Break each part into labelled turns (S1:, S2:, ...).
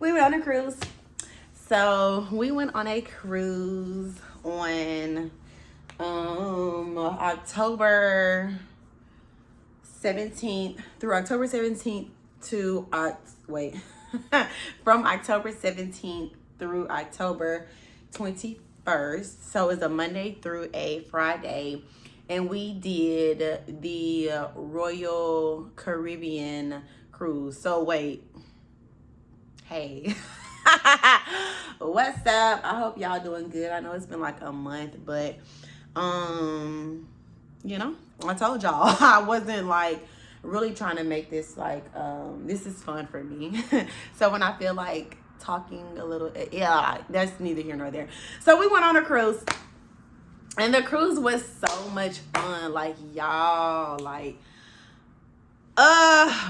S1: We went on a cruise. So we went on a cruise on October 17th through October 17th to wait from October 17th through October 21st. So it's a Monday through a Friday. And we did the Royal Caribbean cruise. So wait. Hey. What's up? I hope y'all doing good. I know it's been like a month, but you know, I told y'all I wasn't like really trying to make this like this is fun for me. So when I feel like talking a little, yeah, that's neither here nor there. So we went on a cruise, and the cruise was so much fun. Like, y'all, like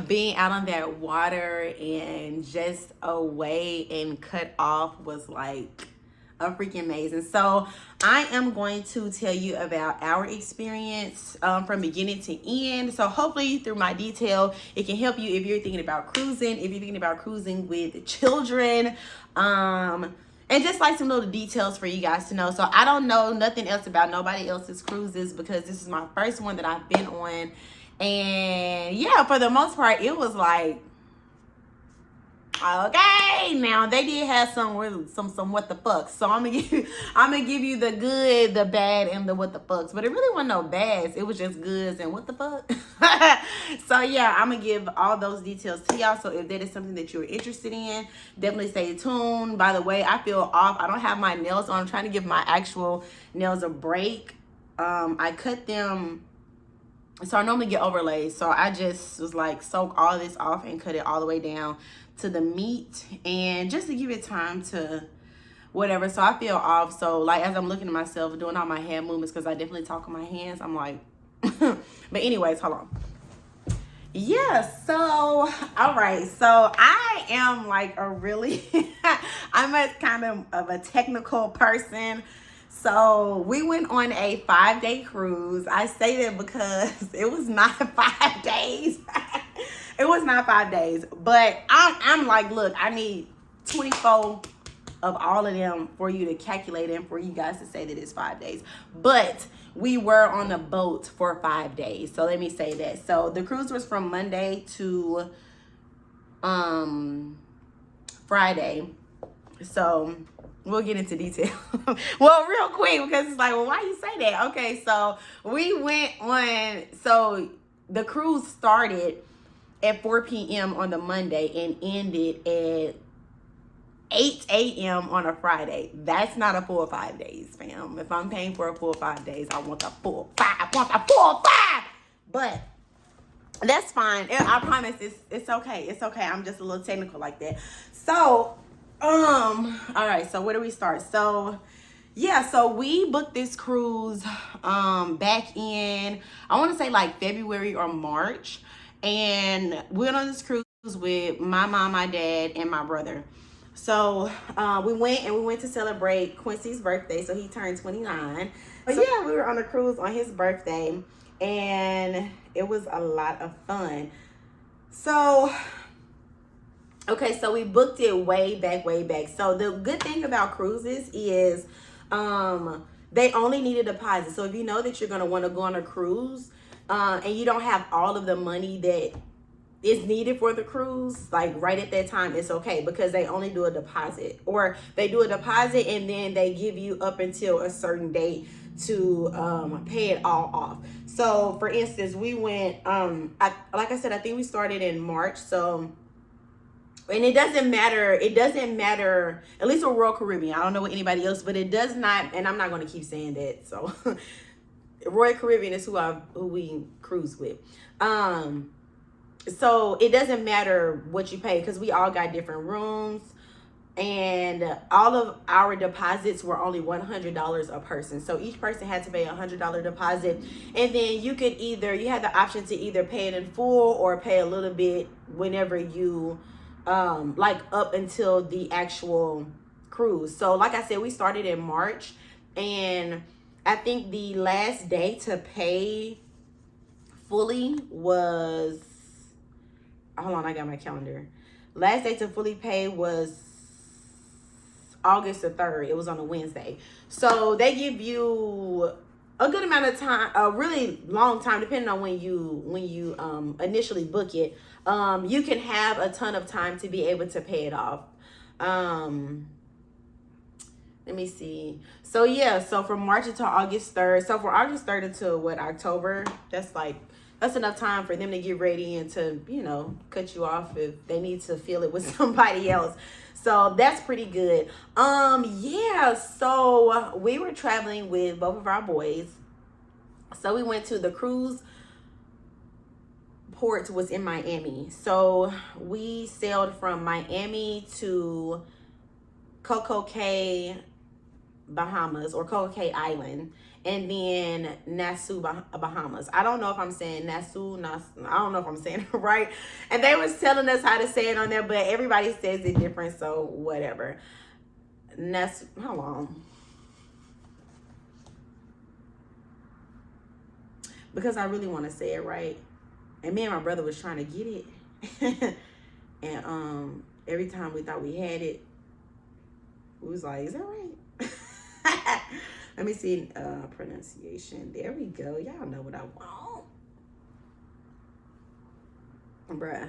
S1: being out on that water and just away and cut off was like a freaking amazing. So I am going to tell you about our experience from beginning to end. So hopefully through my detail, it can help you if you're thinking about cruising, if you're thinking about cruising with children, and just like some little details for you guys to know. So I don't know nothing else about nobody else's cruises because this is my first one that I've been on. And yeah, for the most part, it was like, okay, now they did have some what the fucks. So I'm gonna give you the good, the bad, and the what the fucks. But it really wasn't no bads. It was just goods and what the fuck. So yeah, I'm gonna give all those details to y'all. So if that is something that you're interested in, definitely stay tuned. By the way, I feel off. I don't have my nails on. I'm trying to give my actual nails a break. I cut them. So I normally get overlays. So I just was like, soak all this off and cut it all the way down to the meat, and just to give it time to whatever. So I feel off. So like as I'm looking at myself doing all my hand movements, because I definitely talk with my hands, I'm like but anyways, hold on. Yeah, so all right, so I am like a really I'm a kind of a technical person. So we went on a 5-day cruise. I say that because it was not 5 days. It was not 5 days, but I'm like, look, I need 24 of all of them for you to calculate and for you guys to say that it's 5 days. But we were on the boat for 5 days. So let me say that. So the cruise was from Monday to Friday. So we'll get into detail. Well, real quick, because it's like, well, why you say that? Okay, so we went on, so the cruise started at 4 p.m. on the Monday and ended at 8 a.m. on a Friday. That's not a full 5 days, fam. If I'm paying for a full 5 days, I want a full 5. I want a full 5. But that's fine. I promise it's okay. It's okay. I'm just a little technical like that. So, all right. So where do we start? So, yeah. So we booked this cruise back in, I want to say like February or March, and we went on this cruise with my mom, my dad, and my brother. So we went to celebrate Quincy's birthday. So he turned 29. But yeah, we were on a cruise on his birthday, and it was a lot of fun. So, okay, so we booked it way back. So the good thing about cruises is they only need a deposit. So if you know that you're going to want to go on a cruise and you don't have all of the money that is needed for the cruise, like right at that time, it's okay because they only do a deposit, or they do a deposit and then they give you up until a certain date to pay it all off. So for instance, we went like I said, I think we started in March. So, and it doesn't matter, at least with Royal Caribbean, I don't know what anybody else, but it does not, and I'm not going to keep saying that. So Royal Caribbean is who we cruise with. So it doesn't matter what you pay because we all got different rooms, and all of our deposits were only $100 a person. So each person had to pay $100 deposit, and then you had the option to either pay it in full or pay a little bit whenever you like up until the actual cruise. So like I said, we started in March, and I think the last day to pay fully was, hold on, I got my calendar. Last day to fully pay was August the 3rd. It was on a Wednesday. So they give you a good amount of time, a really long time, depending on when you initially book it. You can have a ton of time to be able to pay it off. Let me see. So yeah, so from March until August 3rd. So for August 3rd until October, that's enough time for them to get ready and to, cut you off if they need to feel it with somebody else. So that's pretty good. Yeah, so we were traveling with both of our boys. So we went to the cruise port was in Miami. So we sailed from Miami to Coco Cay, Bahamas, or Coco Cay Island, and then Nassau, Bahamas. I don't know if I'm saying Nassau, I don't know if I'm saying it right. And they was telling us how to say it on there, but everybody says it different, so whatever. Nassau, hold on. Because I really want to say it right. And me and my brother was trying to get it. And every time we thought we had it, we was like, is that right? Let me see pronunciation. There we go. Y'all know what I want. Bruh.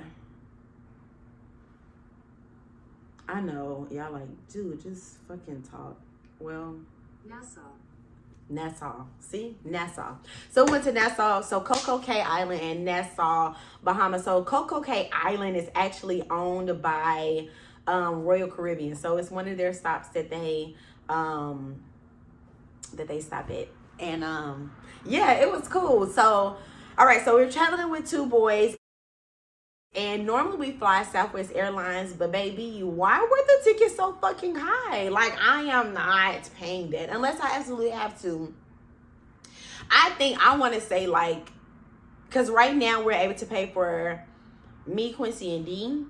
S1: I know. Y'all like, dude, just fucking talk. Well, Nassau. See? Nassau. So we went to Nassau. So Coco Cay Island and Nassau, Bahamas. So Coco Cay Island is actually owned by Royal Caribbean. So it's one of their stops that they stop at. And yeah, it was cool. So all right, so we're traveling with two boys. And normally we fly Southwest Airlines, but baby, why were the tickets so fucking high? Like, I am not paying that unless I absolutely have to. I think I want to say, like, because right now we're able to pay for me, Quincy, and Dean,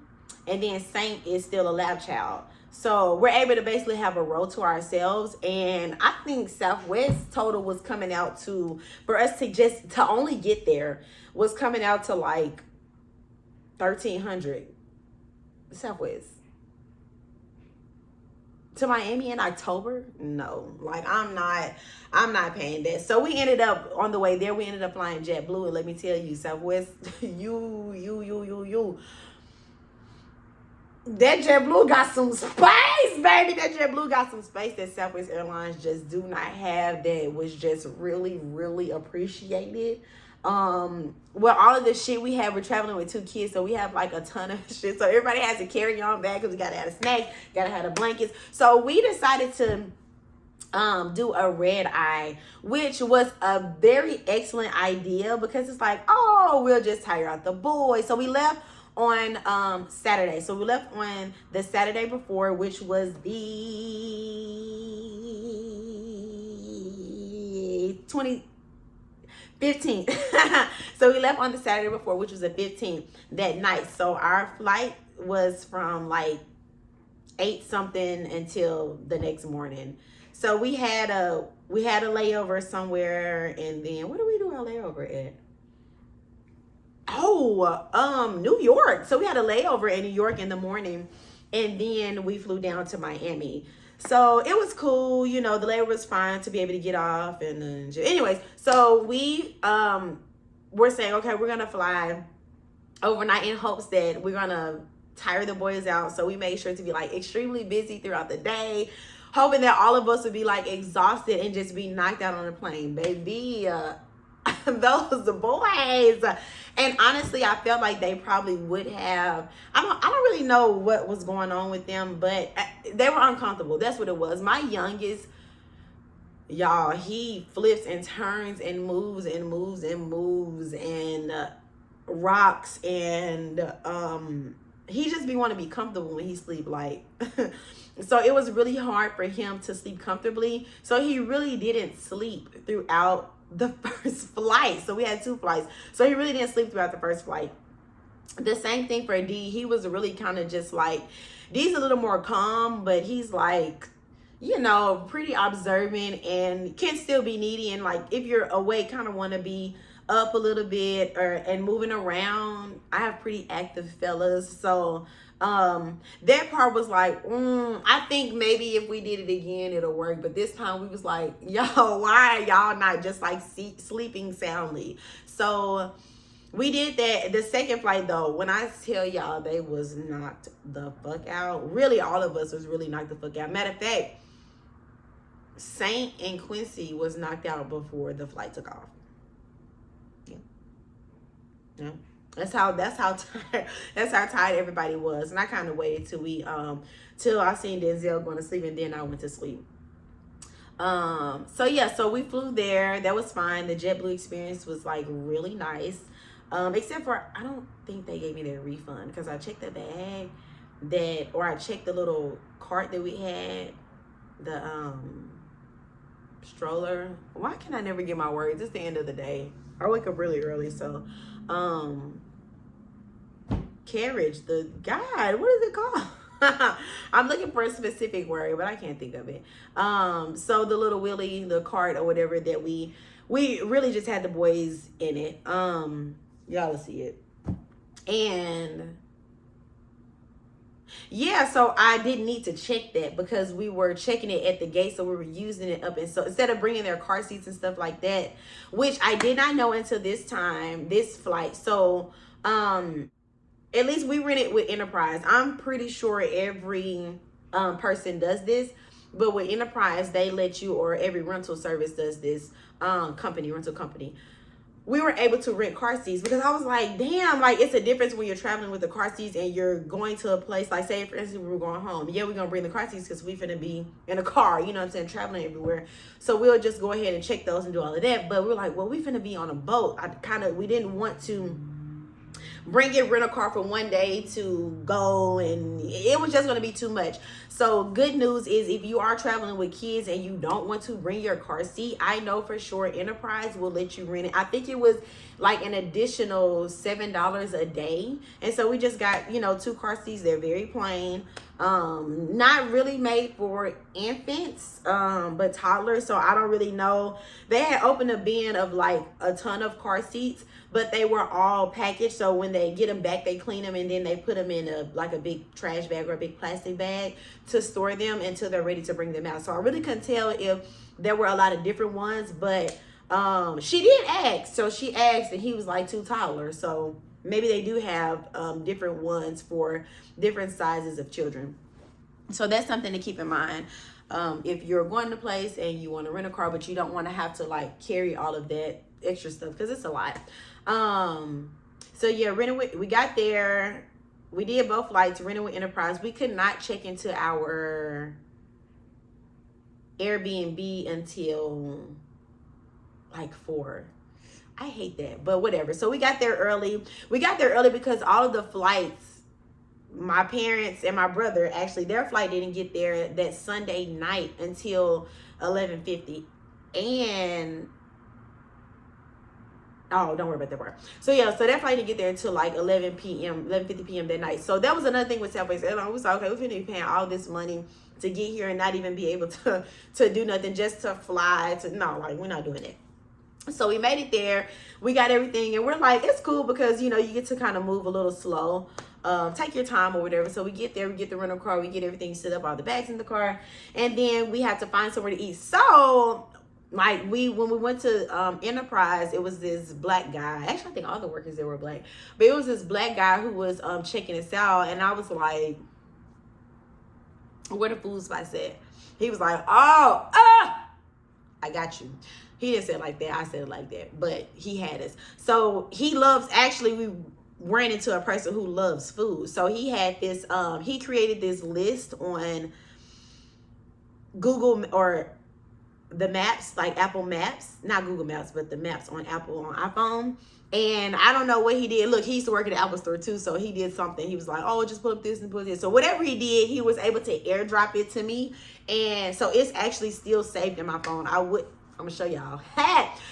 S1: and then Saint is still a lab child. So we're able to basically have a row to ourselves. And I think Southwest total was coming out to, for us to only get there, was coming out to like $1,300 Southwest to Miami in October. No, like I'm not paying that. So we ended up on the way there. We ended up flying JetBlue, and let me tell you, Southwest, that JetBlue got some space, baby. That JetBlue got some space that Southwest Airlines just do not have. That was just really, really appreciated. Well, all of the shit we have, we're traveling with 2 kids, so we have like a ton of shit. So everybody has to carry on bag because we gotta have a snack, gotta have the blankets. So we decided to do a red eye, which was a very excellent idea because it's like, oh, we'll just tire out the boys. So we left on Saturday. So we left on the Saturday before, which was the 15th. So we left on the Saturday before, which was the 15th that night. So our flight was from like 8 something until the next morning. So we had a layover somewhere, and then what do we do our layover at? Oh, New York. So we had a layover in New York in the morning, and then we flew down to Miami. So it was cool, the layover was fine to be able to get off. And anyways, so we we're saying, okay, we're gonna fly overnight in hopes that we're gonna tire the boys out. So we made sure to be like extremely busy throughout the day, hoping that all of us would be like exhausted and just be knocked out on the plane, baby. Those the boys. And honestly, I felt like they probably would have. I don't really know what was going on with them, but they were uncomfortable. That's what it was. My youngest, y'all, he flips and turns and moves and moves and moves and rocks, and he just want to be comfortable when he sleep, like. So it was really hard for him to sleep comfortably. So he really didn't sleep throughout the first flight. So we had 2 flights. So he really didn't sleep throughout the first flight. The same thing for D. He was really kind of just like, D's a little more calm, but he's like, pretty observant and can still be needy. And like, if you're awake, kind of want to be up a little bit and moving around. I have pretty active fellas, so that part was like, I think maybe if we did it again it'll work. But this time we was like, yo, why are y'all not just like sleeping soundly? So we did that. The second flight though, when I tell y'all, they was knocked the fuck out. Really, all of us was really knocked the fuck out. Matter of fact, Saint and Quincy was knocked out before the flight took off. Yeah. That's how tired everybody was. And I kind of waited till I seen Denzel going to sleep, and then I went to sleep. So yeah, so we flew there. That was fine. The JetBlue experience was like really nice. Except for I don't think they gave me their refund, because I checked the bag I checked the little cart that we had, the stroller. Why can I never get my words? It's the end of the day. I wake up really early, so carriage, what is it called? I'm looking for a specific word, but I can't think of it. So the little wheelie, the cart or whatever that we really just had the boys in it. Y'all will see it. And yeah, so I didn't need to check that because we were checking it at the gate, so we were using it up. And so instead of bringing their car seats and stuff like that, which I did not know until this flight. So at least we rented with Enterprise. I'm pretty sure every person does this, but with Enterprise, they let you, or every rental service does this, rental company. We were able to rent car seats, because I was like, damn, like it's a difference when you're traveling with the car seats and you're going to a place, like say for instance we were going home. Yeah, we're gonna bring the car seats because we finna be in a car, you know what I'm saying, traveling everywhere. So we'll just go ahead and check those and do all of that. But we were like, well, we finna be on a boat. We didn't want to rent a car for one day to go, and it was just going to be too much. So good news is, if you are traveling with kids and you don't want to bring your car seat, I know for sure Enterprise will let you rent it. I think it was like an additional $7 a day. And so we just got, 2 car seats. They're very plain, not really made for infants, but toddlers. So I don't really know. They had opened a bin of like a ton of car seats, but they were all packaged. So when they get them back, they clean them and then they put them in a big trash bag or a big plastic bag to store them until they're ready to bring them out. So I really couldn't tell if there were a lot of different ones, but she did ask. So she asked, and he was like 2 toddlers. So maybe they do have different ones for different sizes of children. So that's something to keep in mind. If you're going to place and you want to rent a car, but you don't want to have to like carry all of that extra stuff, because it's a lot. So yeah, we got there. We did both flights, rented with Enterprise. We could not check into our Airbnb until like 4. I hate that, but whatever. So we got there early. We got there early because all of the flights, my parents and my brother, actually their flight didn't get there that Sunday night until 11:50. And oh, don't worry about that part. So yeah, so that flight didn't get there until like 11:50 p.m. that night. So that was another thing with Southwest Airlines. We was like, okay, we're finna be paying all this money to get here and not even be able to do nothing, just to fly. We're not doing that. So we made it there. We got everything, and we're like, it's cool because you get to kind of move a little slow. Take your time or whatever. So we get there, we get the rental car, we get everything set up, all the bags in the car, and then we have to find somewhere to eat. So when we went to Enterprise, it was this black guy. Actually, I think all the workers there were black, but it was this black guy who was checking us out, and I was like, where the food spots at? He was like, I got you. He didn't say it like that. I said it like that, but he had us. So we ran into a person who loves food. So he had this, he created this list on Google or the maps, like Apple Maps, not Google Maps, but the maps on Apple on iPhone. And I don't know what he did. Look, he used to work at the Apple Store too, so he did something. He was like, oh, just put up this and put this. So whatever he did, he was able to airdrop it to me. And so it's actually still saved in my phone. I'm gonna show y'all.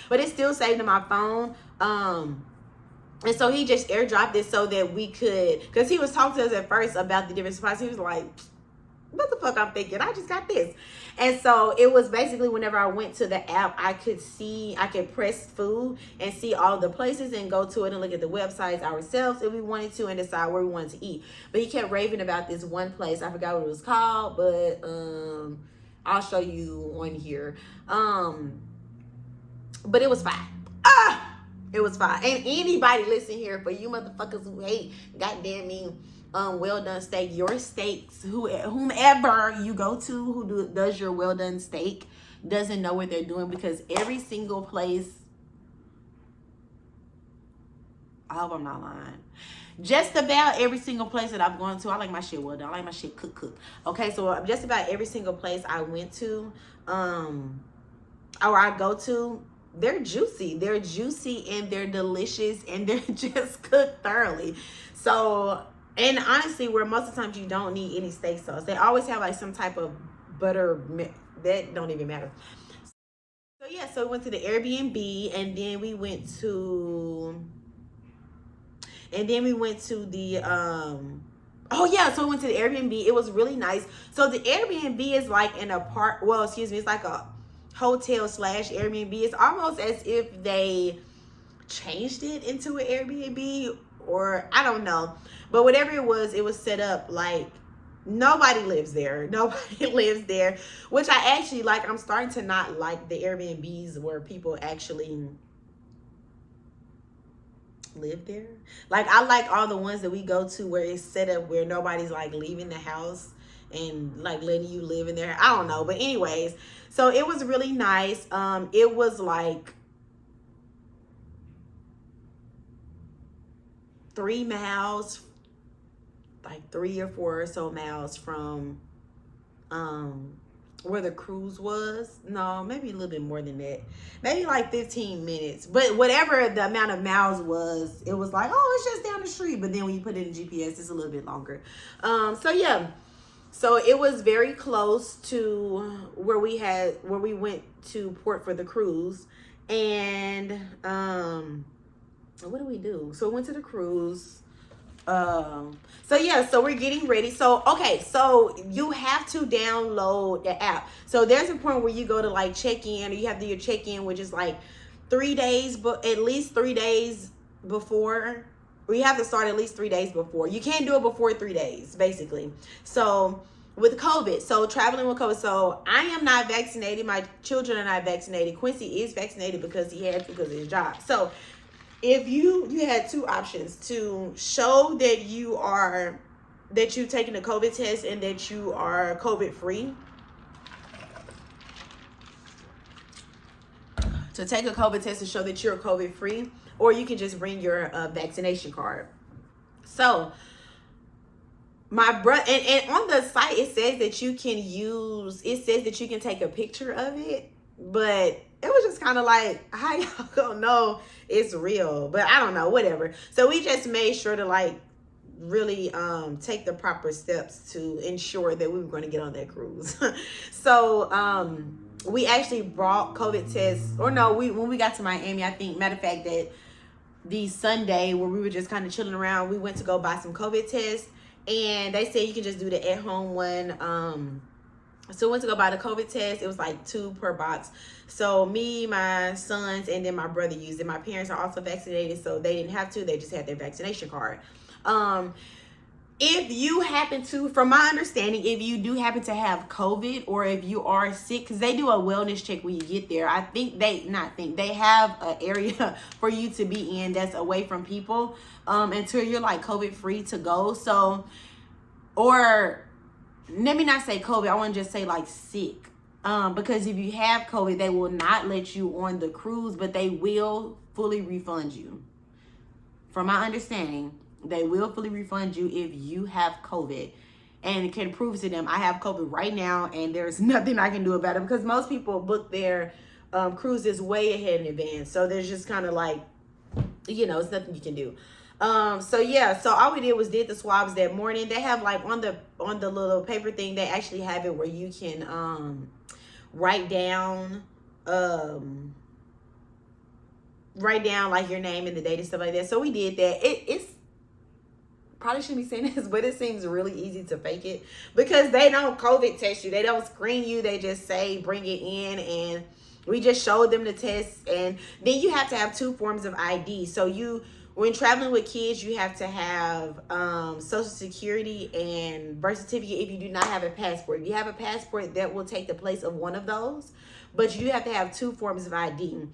S1: But it's still saved in my phone. And so he just airdropped it so that we could, because he was talking to us at first about the different spots. He was like, what the fuck I'm thinking? I just got this. And so it was basically whenever I went to the app, I could press food and see all the places and go to it and look at the websites ourselves if we wanted to and decide where we wanted to eat. But he kept raving about this one place. I forgot what it was called, but I'll show you on here. But it was fine. It was fine. And anybody listen here, for you motherfuckers who hate goddamn me well done steak, your steaks, whomever you go to who does your well done steak doesn't know what they're doing, because every single place, I hope I'm not lying, just about every single place that I've gone to, I like my shit well done. I like my shit cook. Okay, so just about every single place I went to, or I go to, they're juicy. They're juicy and they're delicious and they're just cooked thoroughly. So, and honestly, where most of the times you don't need any steak sauce, they always have like some type of butter that don't even matter. So yeah, so we went to the Airbnb, and then we went to the oh yeah, so we went to the Airbnb. It was really nice. So the Airbnb is like it's like a hotel / Airbnb. It's almost as if they changed it into an Airbnb, or I don't know, but whatever it was set up like nobody lives there. Nobody lives there, which I actually like. I'm starting to not like the Airbnbs where people actually live there. Like, I like all the ones that we go to where it's set up where nobody's like leaving the house and like letting you live in there. I don't know, but anyways, so it was really nice. It was like 3 miles, like 3 or 4 or so miles from where the cruise was. No, maybe a little bit more than that, maybe like 15 minutes, but whatever the amount of miles was, it was like, oh, it's just down the street. But then when you put it in GPS, it's a little bit longer. So yeah, so it was very close to where we went to port for the cruise. And what do we do? So we went to the cruise. So yeah, so we're getting ready. So okay, so you have to download the app. So there's a point where you go to like check in, or you have to do your check in, which is like 3 days, but at least 3 days before. We have to start at least 3 days before. You can't do it before 3 days, basically. So with COVID, so traveling with COVID, so I am not vaccinated. My children are not vaccinated. Quincy is vaccinated because he had to because of his job. So if you had 2 options: to show that you've taken a COVID test and that you are COVID free, to take a COVID test to show that you're COVID free, or you can just bring your vaccination card. So my brother, and on the site it says that you can take a picture of it, but it was just kind of like, how y'all gonna know it's real? But I don't know, whatever. So we just made sure to like really take the proper steps to ensure that we were going to get on that cruise. So we actually brought COVID tests, or no, when we got to Miami, I think, matter of fact, that the Sunday where we were just kind of chilling around, we went to go buy some COVID tests, and they said you can just do the at-home one. So we went to go buy the COVID test. It was like 2 per box. So me, my sons, and then my brother used it. My parents are also vaccinated, so they didn't have to. They just had their vaccination card. If you happen to, from my understanding, if you do happen to have COVID, or if you are sick, because they do a wellness check when you get there. I think they have an area for you to be in that's away from people until you're like COVID free to go. So, or let me not say COVID, I want to just say like sick. Because if you have COVID, they will not let you on the cruise, but they will fully refund you. From my understanding, they will fully refund you if you have COVID, and can prove to them, I have COVID right now and there's nothing I can do about it, because most people book their cruises way ahead in advance. So there's just kind of like, it's nothing you can do. So yeah, so all we did was did the swabs that morning. They have like on the little paper thing, they actually have it where you can write down like your name and the date and stuff like that. So we did that. It's probably shouldn't be saying this, but it seems really easy to fake it because they don't COVID test you. They don't screen you. They just say, bring it in, and we just showed them the test. And then you have to have 2 forms of ID. So when traveling with kids, you have to have Social Security and birth certificate if you do not have a passport. If you have a passport, that will take the place of one of those. But you do have to have 2 forms of ID.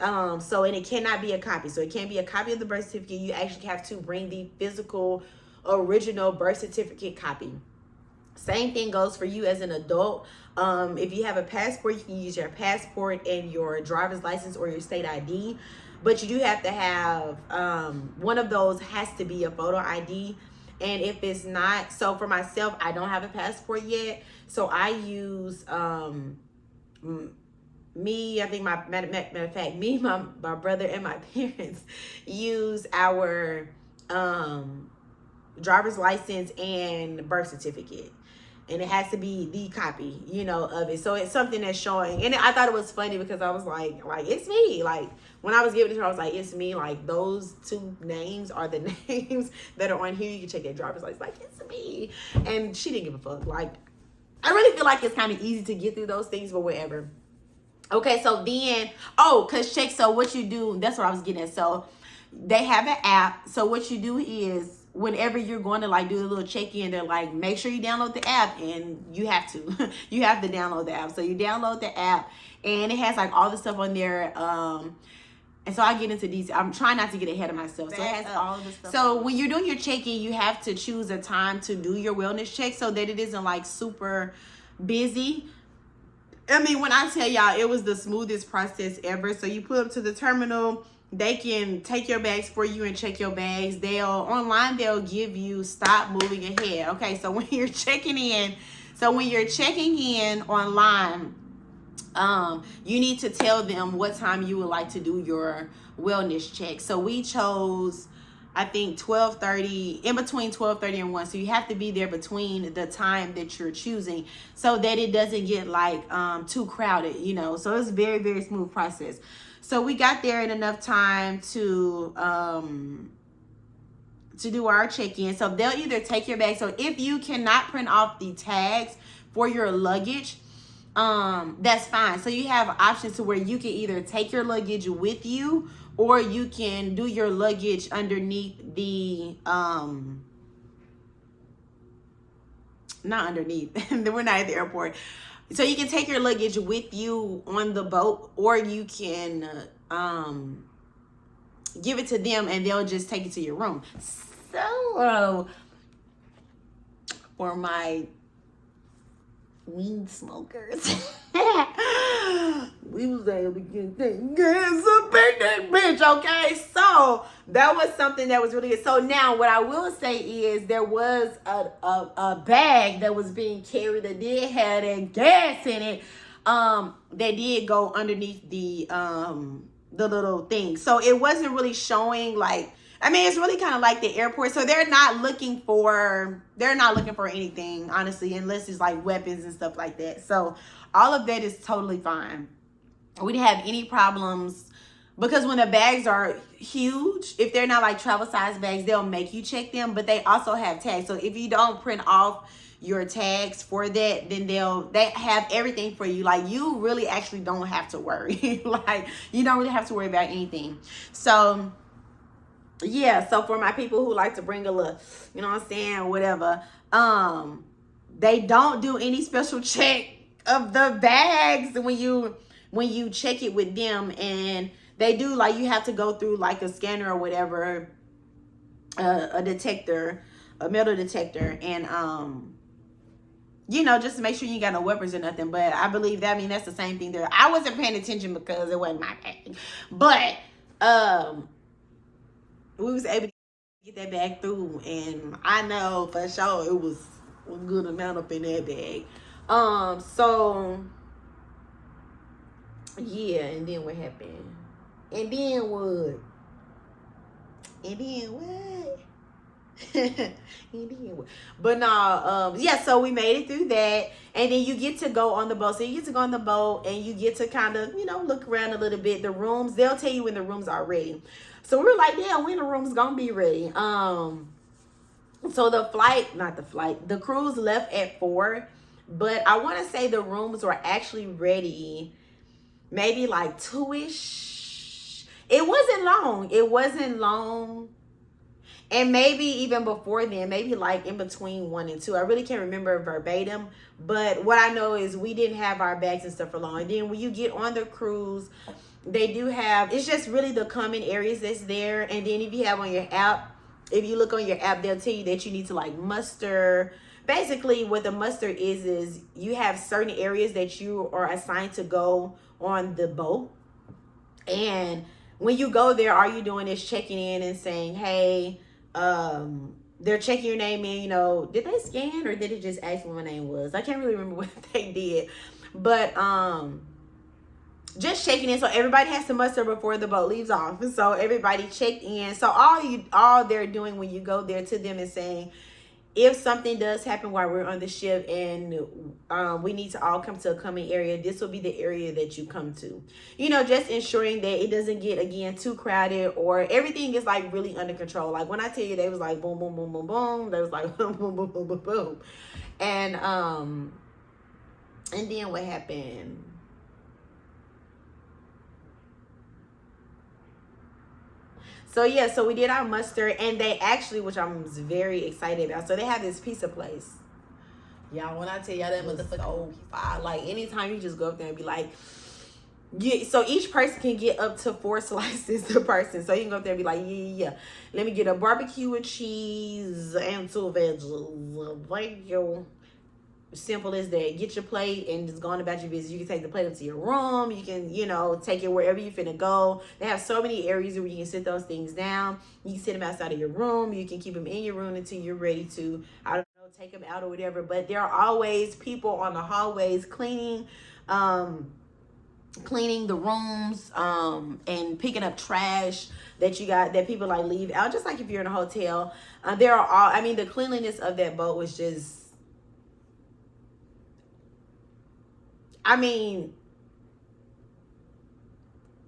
S1: And it cannot be a copy. So it can't be a copy of the birth certificate. You actually have to bring the physical, original birth certificate copy. Same thing goes for you as an adult. If you have a passport, you can use your passport and your driver's license or your state ID. But you do have to have, one of those has to be a photo ID. And if it's not, so for myself, I don't have a passport yet. So I use, I think matter of fact, my brother and my parents use our driver's license and birth certificate. And it has to be the copy, of it. So it's something that's showing. And I thought it was funny because I was like, it's me. Like, when I was giving it to her, I was like, it's me. Like, those 2 names are the names that are on here. You can check their driver's license. Like, it's me. And she didn't give a fuck. Like, I really feel like it's kind of easy to get through those things, but whatever. Okay, so then, because check, so what you do, that's what I was getting at. So they have an app. So what you do is, whenever you're going to like do a little check-in, they're like, make sure you download the app, and you have to download the app. So you download the app, and it has like all the stuff on there. And so I get into these. I'm trying not to get ahead of myself. So it has all of the stuff. So when you're doing your check-in, you have to choose a time to do your wellness check so that it isn't like super busy. I mean, when I tell y'all, it was the smoothest process ever. So you pull up to the terminal. They can take your bags for you and check your bags. They'll give you stop moving ahead. Okay, so when you're checking in online, you need to tell them what time you would like to do your wellness check. So we chose, I think, 12:30, in between 12:30 and 1. So you have to be there between the time that you're choosing so that it doesn't get like too crowded, So it's a very, very smooth process. So we got there in enough time to do our check-in. So they'll either take your bag. So if you cannot print off the tags for your luggage, that's fine. So you have options to where you can either take your luggage with you, or you can do your luggage underneath the not underneath. We're not at the airport. So you can take your luggage with you on the boat, or you can give it to them and they'll just take it to your room. So for my weed smokers, we was able to get that gas up in that bitch, okay? So that was something that was really good. So now what I will say is there was a bag that was being carried that did have that gas in it. That did go underneath the little thing. So it wasn't really showing like, I mean, it's really kind of like the airport. So they're not looking for anything, honestly, unless it's like weapons and stuff like that. So all of that is totally fine. We didn't have any problems because when the bags are huge, if they're not like travel size bags, they'll make you check them, but they also have tags. So if you don't print off your tags for that, then they have everything for you. Like, you really actually don't have to worry. Like, you don't really have to worry about anything. So yeah, so for my people who like to bring a little, you know what I'm saying, whatever, they don't do any special check of the bags when you check it with them. And they do, like, you have to go through like a scanner or whatever, a detector, a metal detector, and just to make sure you ain't got no weapons or nothing. But I believe that, I mean, that's the same thing there. I wasn't paying attention because it wasn't my bag, but we was able to get that bag through, and I know for sure it was a good amount up in that bag. So yeah, and then what happened? And then what? But no, yeah, so we made it through that, and then you get to go on the boat. So you get to go on the boat, and you get to kind of, look around a little bit. The rooms, they'll tell you when the rooms are ready. So we were like, yeah, when the room's gonna be ready. So the cruise left at 4, but I want to say the rooms were actually ready maybe like 2-ish. It wasn't long. And maybe even before then, maybe like in between 1 and 2. I really can't remember verbatim, but what I know is we didn't have our bags and stuff for long. And then when you get on the cruise, they do have, it's just really the common areas that's there. And then if you have on your app, if you look on your app, they'll tell you that you need to like muster. Basically, what the muster is you have certain areas that you are assigned to go on the boat. And when you go there, all you're doing is checking in and saying, hey, they're checking your name in, you know, did they scan or did it just ask what my name was? I can't really remember what they did, but just checking in. So everybody has to muster before the boat leaves off. So everybody checked in. So all they're doing when you go there to them is saying, if something does happen while we're on the ship and we need to all come to a common area, this will be the area that you come to. You know, just ensuring that it doesn't get, again, too crowded or everything is like really under control. Like when I tell you they was like boom, boom, boom, boom, boom, they was like boom, boom, boom, boom, boom, boom. And then what happened? So yeah, so we did our muster, and they actually, which I'm very excited about. So they have this pizza place. Y'all, when I tell y'all that motherfucker, so fire. Like anytime you just go up there and be like, yeah. So each person can get up to 4 slices per person. So you can go up there and be like, yeah. Let me get a barbecue with cheese and 2 veggies. Thank you. Simple as that. Get your plate and just go on about your business. You can take the plate up to your room. You can, you know, take it wherever you finna go. They have so many areas where you can sit those things down. You can sit them outside of your room. You can keep them in your room until you're ready to, I don't know, take them out or whatever. But there are always people on the hallways cleaning the rooms, and picking up trash that people like leave out. Just like if you're in a hotel, the cleanliness of that boat was just,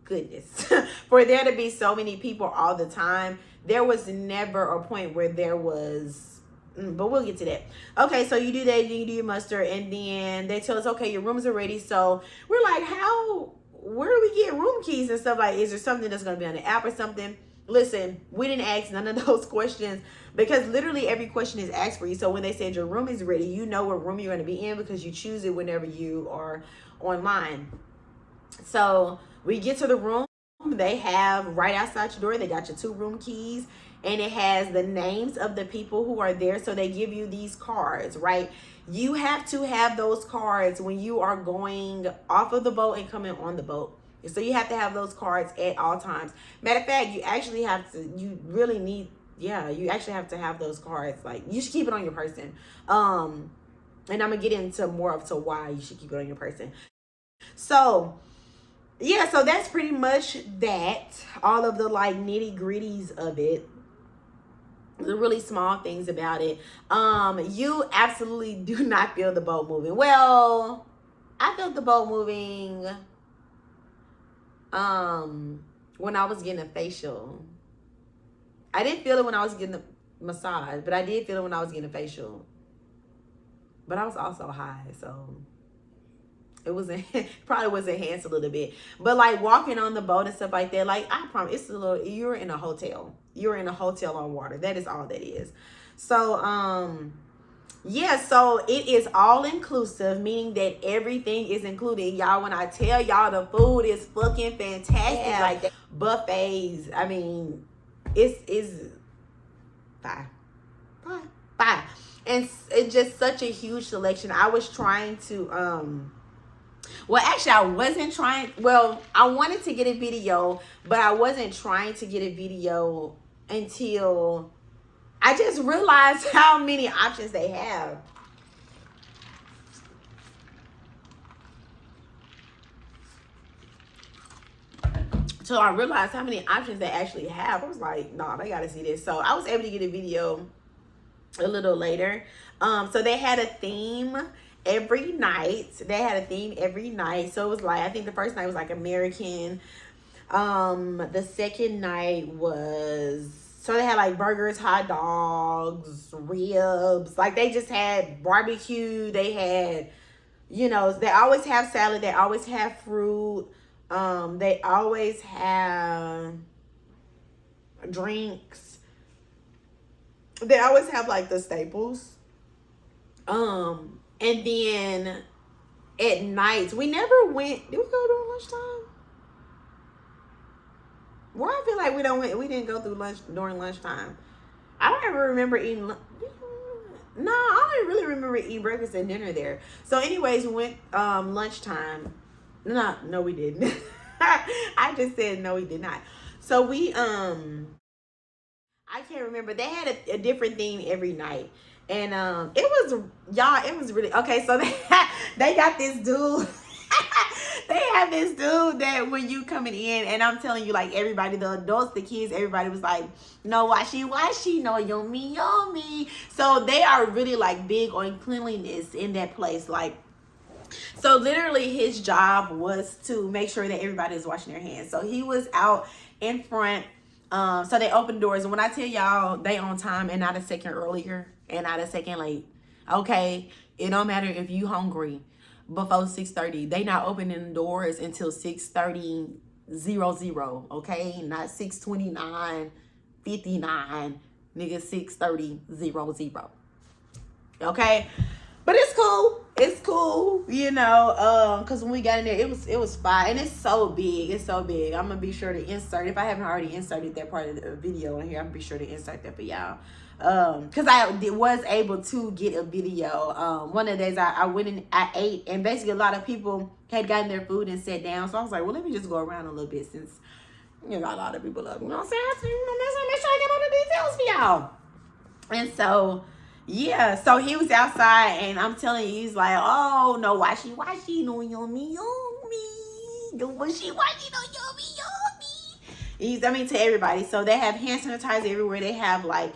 S1: goodness. For there to be so many people all the time, there was never a point where there was, but we'll get to that. Okay, so you do that, you do your muster, and then they tell us, okay, your rooms are ready. So we're like, where do we get room keys and stuff? Like, is there something that's going to be on the app or something? Listen, we didn't ask none of those questions because literally every question is asked for you. So when they said your room is ready, you know what room you're going to be in because you choose it whenever you are online. So we get to the room. They have right outside your door, they got your 2 room keys, and it has the names of the people who are there. So they give you these cards, right? You have to have those cards when you are going off of the boat and coming on the boat. So you have to have those cards at all times. Matter of fact, you actually have to have those cards. Like, you should keep it on your person. And I'm gonna get into more of to why you should keep it on your person. So yeah, so that's pretty much that. All of the like nitty gritties of it, the really small things about it. You absolutely do not feel the boat moving. Well, I felt the boat moving when I was getting a facial. I didn't feel it when I was getting a massage, but I did feel it when I was getting a facial. But I was also high, so it wasn't, probably was enhanced a little bit. But like walking on the boat and stuff like that, like I promise, it's a little, you're in a hotel. You're in a hotel on water. That is all that is. So yeah, so it is all inclusive, meaning that everything is included. Y'all, when I tell y'all the food is fucking fantastic, yeah. Like buffets, I mean, it's fire. And it's just such a huge selection. I was trying to well, actually, I wasn't trying. Well, I wanted to get a video, but I wasn't trying to get a video until I just realized how many options they have. So I realized how many options they actually have. I was like, nah, they gotta see this. So I was able to get a video a little later. So they had a theme every night. So it was like, I think the first night was like American. The second night was So they had like burgers, hot dogs, ribs. Like they just had barbecue. They had, you know, they always have salad. They always have fruit. They always have drinks. They always have like the staples. And then at night, we never went. Did we go during lunchtime? Why I feel like we didn't go through lunch during lunchtime. I don't ever remember eating. No, I don't really remember eating breakfast and dinner there. So, anyways, we went lunchtime. No, we didn't. I just said no, we did not. So we I can't remember. They had a different theme every night. And it was really okay. So they got this dude. They have this dude that when you coming in, and I'm telling you, like everybody, the adults, the kids, everybody was like, no, washy, no, yummy. So they are really like big on cleanliness in that place. Like, so literally his job was to make sure that everybody is washing their hands. So he was out in front. So they opened doors. And when I tell y'all they on time and not a second earlier and not a second late, okay, it don't matter if you hungry before 6:30. They not opening doors until 6:30, okay? Not 6:29:59, nigga, 6:30:00. Okay? But it's cool, you know, because when we got in there, it was fine. And it's so big. I'm going to be sure to insert, if I haven't already inserted that part of the video in here, I'm going to be sure to insert that for y'all. Because I was able to get a video. One of the days I went in, I ate, and basically a lot of people had gotten their food and sat down. So I was like, well, let me just go around a little bit since you got a lot of people up. You know what I'm saying? Make sure I get all the details for y'all. And so, yeah, so he was outside, and I'm telling you, he's like, oh, no, washy, no, yummy. No, washy, no, yummy. To everybody. So they have hand sanitizer everywhere. They have, like,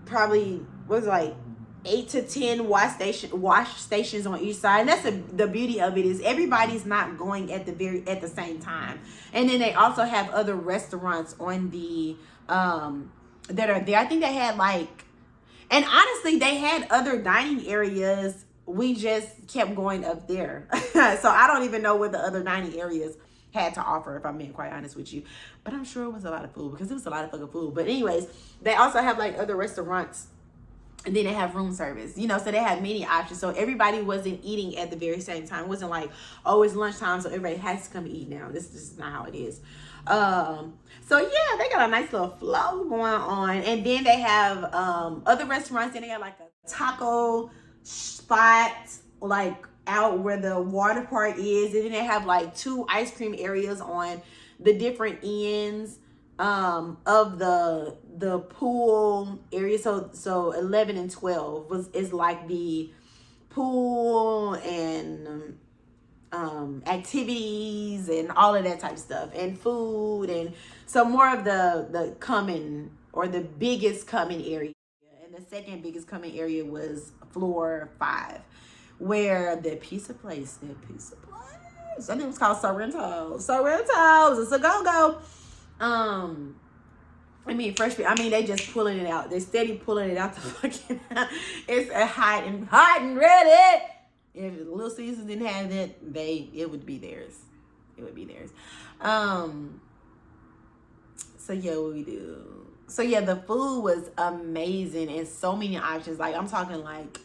S1: probably, 8 to 10 wash stations on each side. And that's the beauty of it, is everybody's not going at the same time. And then they also have other restaurants on the, that are there. I think they had, like, and honestly, they had other dining areas. We just kept going up there. So I don't even know what the other dining areas had to offer, if I'm being quite honest with you. But I'm sure it was a lot of food, because it was a lot of fucking food. But anyways, they also have like other restaurants, and then they have room service, you know, so they have many options. So everybody wasn't eating at the very same time. It wasn't like, oh, it's lunchtime, so everybody has to come eat now. This is not how it is. So yeah, they got a nice little flow going on. And then they have other restaurants, and they got like a taco spot, like out where the water park is. And then they have like 2 ice cream areas on the different ends of the pool area. So 11 and 12 is like the pool and activities and all of that type of stuff, and food. And so more of the common, or the biggest common area. And the second biggest common area was floor 5, where the pizza place, I think it was called Sorrento's. It's a go-go. They just pulling it out. They steady pulling it out the fucking. It's hot and ready. If Little Caesars didn't have that, it would be theirs. So yeah, what we do. So yeah, the food was amazing, and so many options. Like, I'm talking like,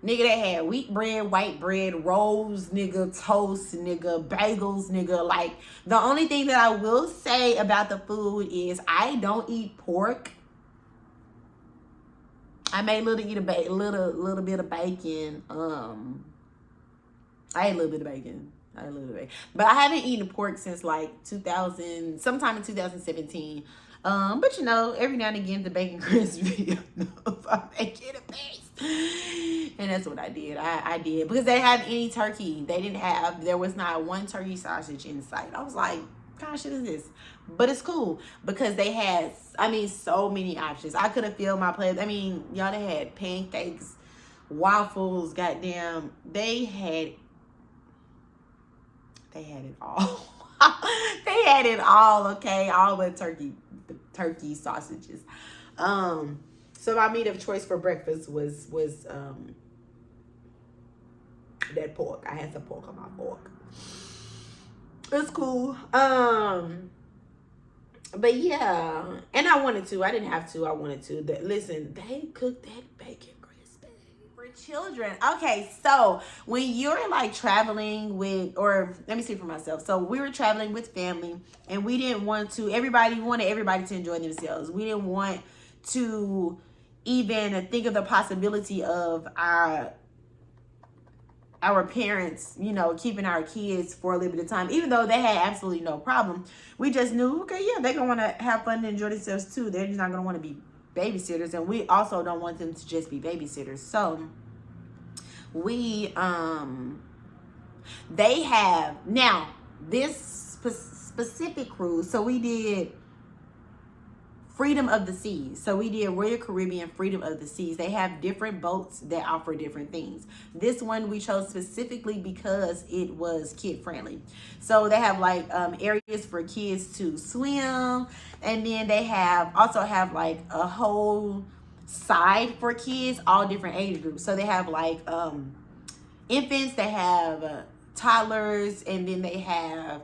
S1: nigga, they had wheat bread, white bread, rolls, nigga, toast, nigga, bagels, nigga. Like, the only thing that I will say about the food is I don't eat pork. I may little bit of bacon. I ate a little bit of bacon. But I haven't eaten pork since like sometime in 2017. But you know, every now and again, the bacon crispy, I'm making a base. And that's what I did. I did, because they didn't have any turkey. There was not one turkey sausage in sight. I was like, gosh, shit is this? But it's cool, because they had, so many options. I could have filled my plate. Y'all, they had pancakes, waffles, goddamn. They had it all. They had it all, okay? All but turkey. the turkey sausages. So my meat of choice for breakfast was that pork. I had some pork on my fork. It's cool. But yeah, and I wanted to. I didn't have to. I wanted to. Listen, they cooked that bacon crispy for children. Okay, so when you're like traveling with, or let me see for myself. So we were traveling with family, and we didn't want to. We wanted everybody to enjoy themselves. We didn't want to even think of the possibility of our parents, you know, keeping our kids for a little bit of time, even though they had absolutely no problem. We just knew, okay, yeah, they're going to want to have fun and enjoy themselves too. They're just not going to want to be babysitters. And we also don't want them to just be babysitters. So they have, now this specific cruise, so we did Freedom of the Seas. So we did Royal Caribbean Freedom of the Seas. They have different boats that offer different things. This one we chose specifically because it was kid friendly. So they have like areas for kids to swim, and then they also have like a whole side for kids, all different age groups. So they have like infants, they have toddlers, and then they have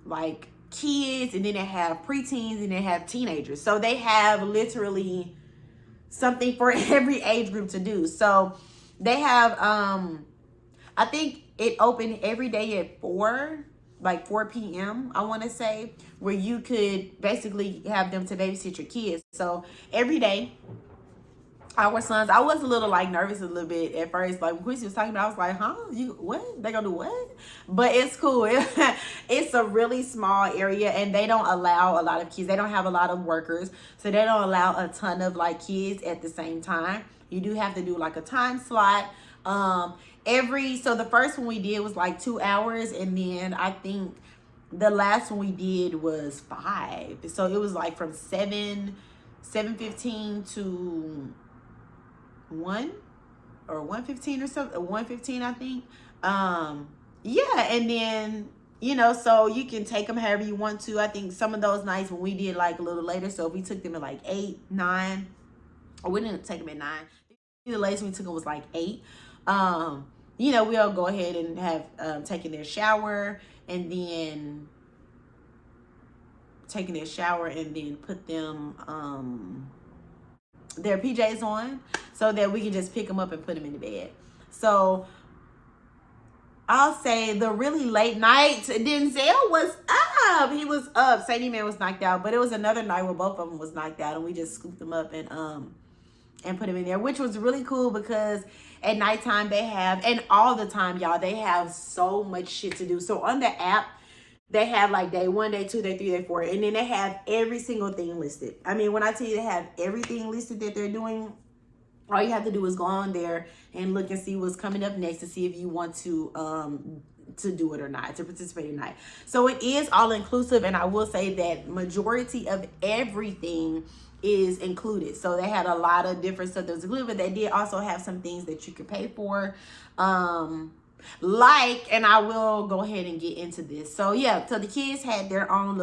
S1: like kids, and then they have preteens, and they have teenagers. So they have literally something for every age group to do. So they have I think it opened every day at 4 p.m. I want to say, where you could basically have them to babysit your kids. So every day our sons, I was a little like nervous a little bit at first. Like when Quincy was talking about, I was like, huh? You what? They gonna do what? But it's cool. It's a really small area, and they don't allow a lot of kids. They don't have a lot of workers, so they don't allow a ton of like kids at the same time. You do have to do like a time slot. So the first one we did was like 2 hours, and then I think the last one we did was 5. So it was like from 7:15 to 1 or 1:15 or something, 1:15 I think. Yeah, and then you know, so you can take them however you want to. I think some of those nights when we did like a little later, so if we took them at like 8, 9, or we didn't take them at 9. The latest we took them was like 8. You know, we'll go ahead and have taken their shower, and then put them their PJs on, so that we can just pick them up and put them in the bed. So I'll say the really late night, Denzel was up. He was up. Sadie Man was knocked out, but it was another night where both of them was knocked out, and we just scooped them up and put them in there, which was really cool because at nighttime they have, and all the time, y'all, they have so much shit to do. So on the app, they have like day 1, day 2, day 3, day 4, and then they have every single thing listed. I mean, when I tell you they have everything listed that they're doing, all you have to do is go on there and look and see what's coming up next to see if you want to do it or not, to participate or not. So it is all inclusive, and I will say that majority of everything is included. So they had a lot of different stuff that was included, but they did also have some things that you could pay for. And I will go ahead and get into this. So yeah, so the kids had their own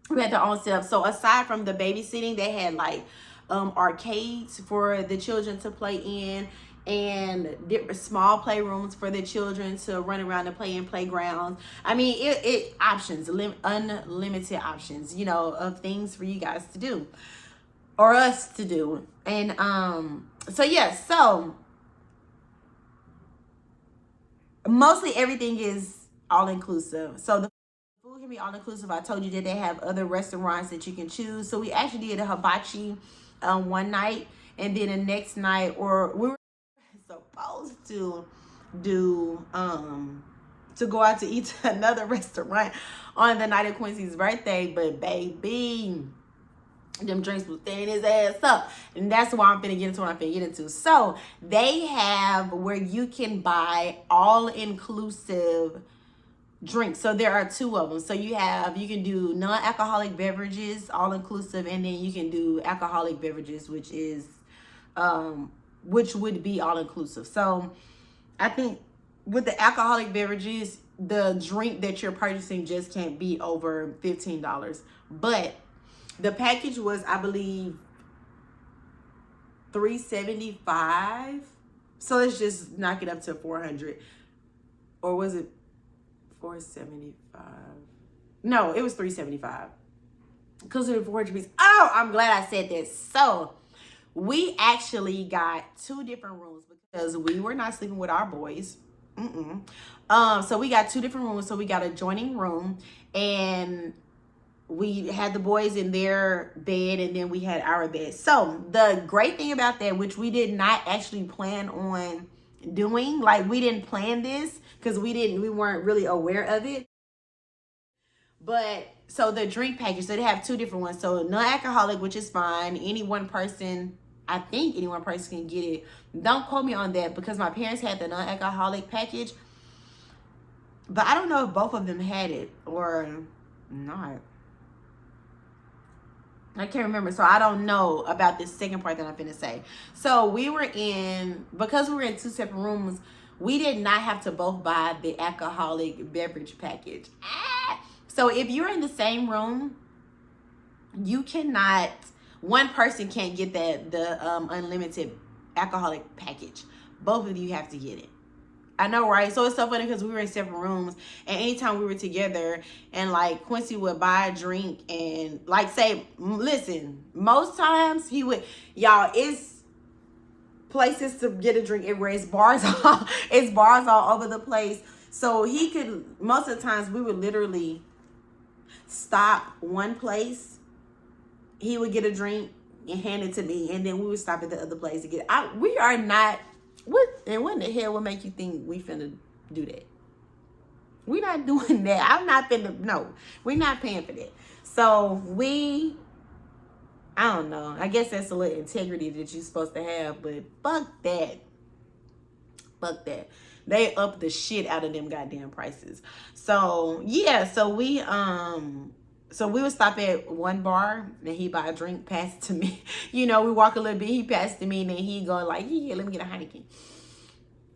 S1: setup. So aside from the babysitting, they had like arcades for the children to play in, and different small playrooms for the children to run around and play in playgrounds. I mean, it options, unlimited options, you know, of things for you guys to do or us to do. And so mostly everything is all inclusive. So the food can be all inclusive. I told you that they have other restaurants that you can choose. So we actually did a hibachi one night, and then the next night, or we were supposed to do to go out to eat to another restaurant on the night of Quincy's birthday, but baby, them drinks was tearing his ass up, and that's why I'm finna get into what I'm finna get into. So they have where you can buy all inclusive drinks. So there are 2 of them. So you can do non-alcoholic beverages, all inclusive, and then you can do alcoholic beverages, which would be all inclusive. So I think with the alcoholic beverages, the drink that you're purchasing just can't be over $15. But The package was, I believe, $375. So let's just knock it up to 400. Or was it 475? No, it was 375. Because of the 400 piece. Oh, I'm glad I said this. So we actually got 2 different rooms because we were not sleeping with our boys. So we got 2 different rooms. So we got a joining room, and we had the boys in their bed, and then we had our bed. So the great thing about that, which we did not actually plan on doing, like we didn't plan this because we weren't really aware of it. But so the drink package, so they have 2 different ones. So non-alcoholic, which is fine. I think any one person can get it. Don't quote me on that because my parents had the non-alcoholic package. But I don't know if both of them had it or not. I can't remember. So I don't know about this second part that I'm finna say. So because we were in 2 separate rooms, we did not have to both buy the alcoholic beverage package. So if you're in the same room, one person can't get the unlimited alcoholic package. Both of you have to get it. I know, right? So it's so funny because we were in separate rooms, and anytime we were together, and like Quincy would buy a drink and like say, listen, most times he would, y'all, it's places to get a drink everywhere. It's bars all over the place. So he could, most of the times we would literally stop one place. He would get a drink and hand it to me, and then we would stop at the other place to get it. We are not, what in the hell would make you think we finna do that? We're not doing that. I'm not finna, no, we're not paying for that. So I don't know. I guess that's a little integrity that you're supposed to have, but fuck that. Fuck that. They up the shit out of them goddamn prices. So yeah, so we would stop at one bar and he buy a drink, pass it to me. We walk a little bit, he passed it to me, and then he go like, yeah, let me get a Heineken.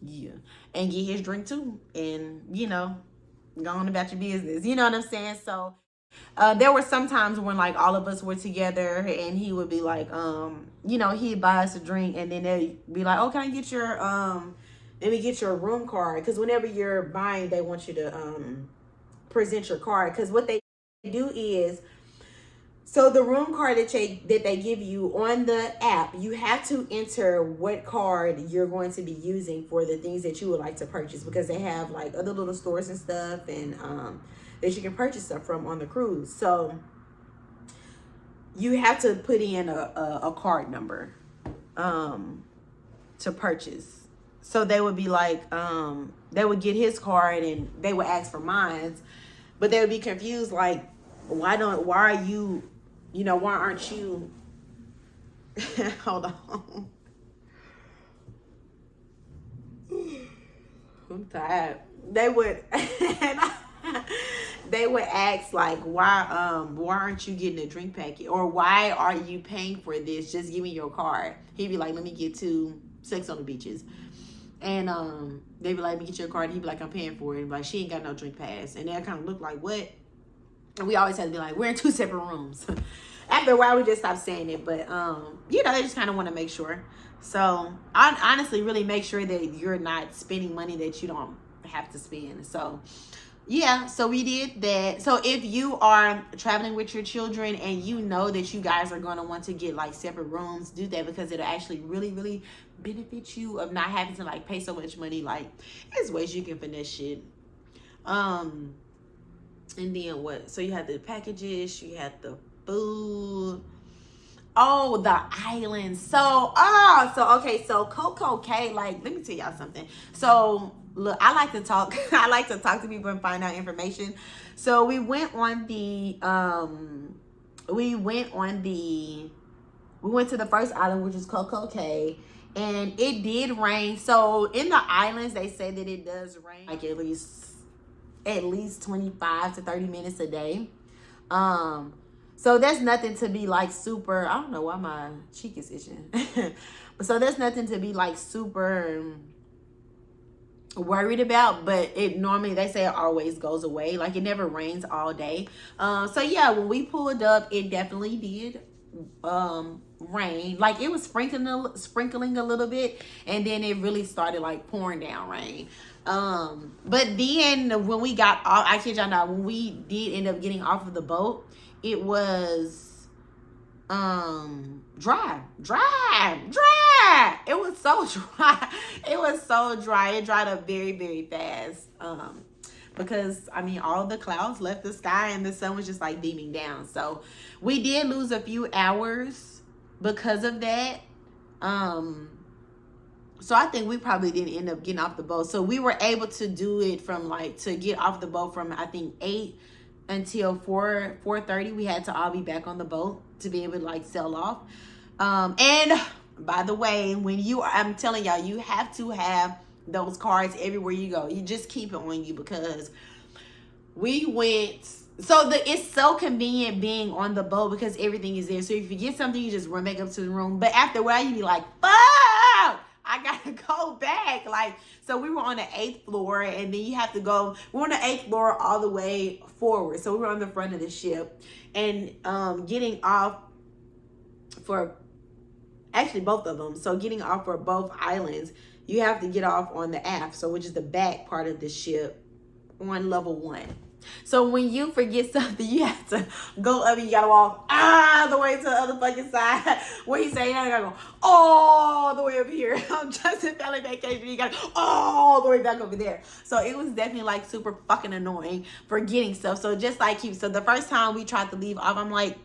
S1: Yeah. And get his drink too. And, go on about your business. You know what I'm saying? So there were some times when like all of us were together and he would be like, he'd buy us a drink, and then they'd be like, oh, can I get your let me get your room card? Because whenever you're buying, they want you to present your card. Because what they do is, so the room card that they give you on the app, you have to enter what card you're going to be using for the things that you would like to purchase, because they have like other little stores and stuff, and that you can purchase stuff from on the cruise. So you have to put in a card number to purchase. So they would be like, they would get his card and they would ask for mine, but they would be confused, like, why aren't you hold on. I'm tired. They would ask like, why aren't you getting a drink packet, or why are you paying for this? Just give me your card. He'd be like, let me get 2 Sex on the Beaches. And they'd be like, let me get your card. And he'd be like, I'm paying for it. And like, she ain't got no drink pass. And they kind of look like, what? And we always had to be like, we're in 2 separate rooms. After a while, we just stopped saying it. But, they just kind of want to make sure. So, I honestly really make sure that you're not spending money that you don't have to spend. So, yeah, so we did that. So, if you are traveling with your children and you know that you guys are going to want to get, like, separate rooms, do that, because it'll actually really, really benefit you of not having to, like, pay so much money. Like, there's ways you can finesse shit. And then what? So, you had the packages, you had the food. Oh, the island. So Coco Cay, like, let me tell y'all something. So, look, I like to talk to people and find out information. So we went to the first island, which is Coco Cay, and it did rain. So in the islands, they say that it does rain like at least 25 to 30 minutes a day. So there's nothing to be like super, I don't know why my cheek is itching. So there's nothing to be like super worried about, but it normally, they say it always goes away. Like it never rains all day. So yeah, when we pulled up, it definitely did rain. Like it was sprinkling a little bit, and then it really started like pouring down rain. But then when we got off, I kid y'all not, when we did end up getting off of the boat, it was dry. It was so dry. It was so dry. It dried up very, very fast. Because I mean, all the clouds left the sky and the sun was just like beaming down. So we did lose a few hours because of that. So I think we probably didn't end up getting off the boat. So we were able to do it from like, to get off the boat from I think 8 until 4:30. We had to all be back on the boat to be able to like sail off. And by the way, I'm telling y'all, you have to have those cards everywhere you go. You just keep it on you, because we went, so it's so convenient being on the boat because everything is there. So if you get something, you just run back up to the room. But after a while, you be like, fuck, I gotta go back. Like, so we were on the 8th floor, and then you have to go, we're on the 8th floor all the way forward. So we were on the front of the ship, and getting off for, actually both of them. So getting off for both islands, you have to get off on the aft, so which is the back part of the ship on level 1. So when you forget something, you have to go up and you gotta walk the way to the other fucking side. What he saying? I gotta go all the way up here. I'm just in family vacation. You gotta go all the way back over there. So it was definitely like super fucking annoying forgetting stuff. So just like so the first time we tried to leave off, I'm like,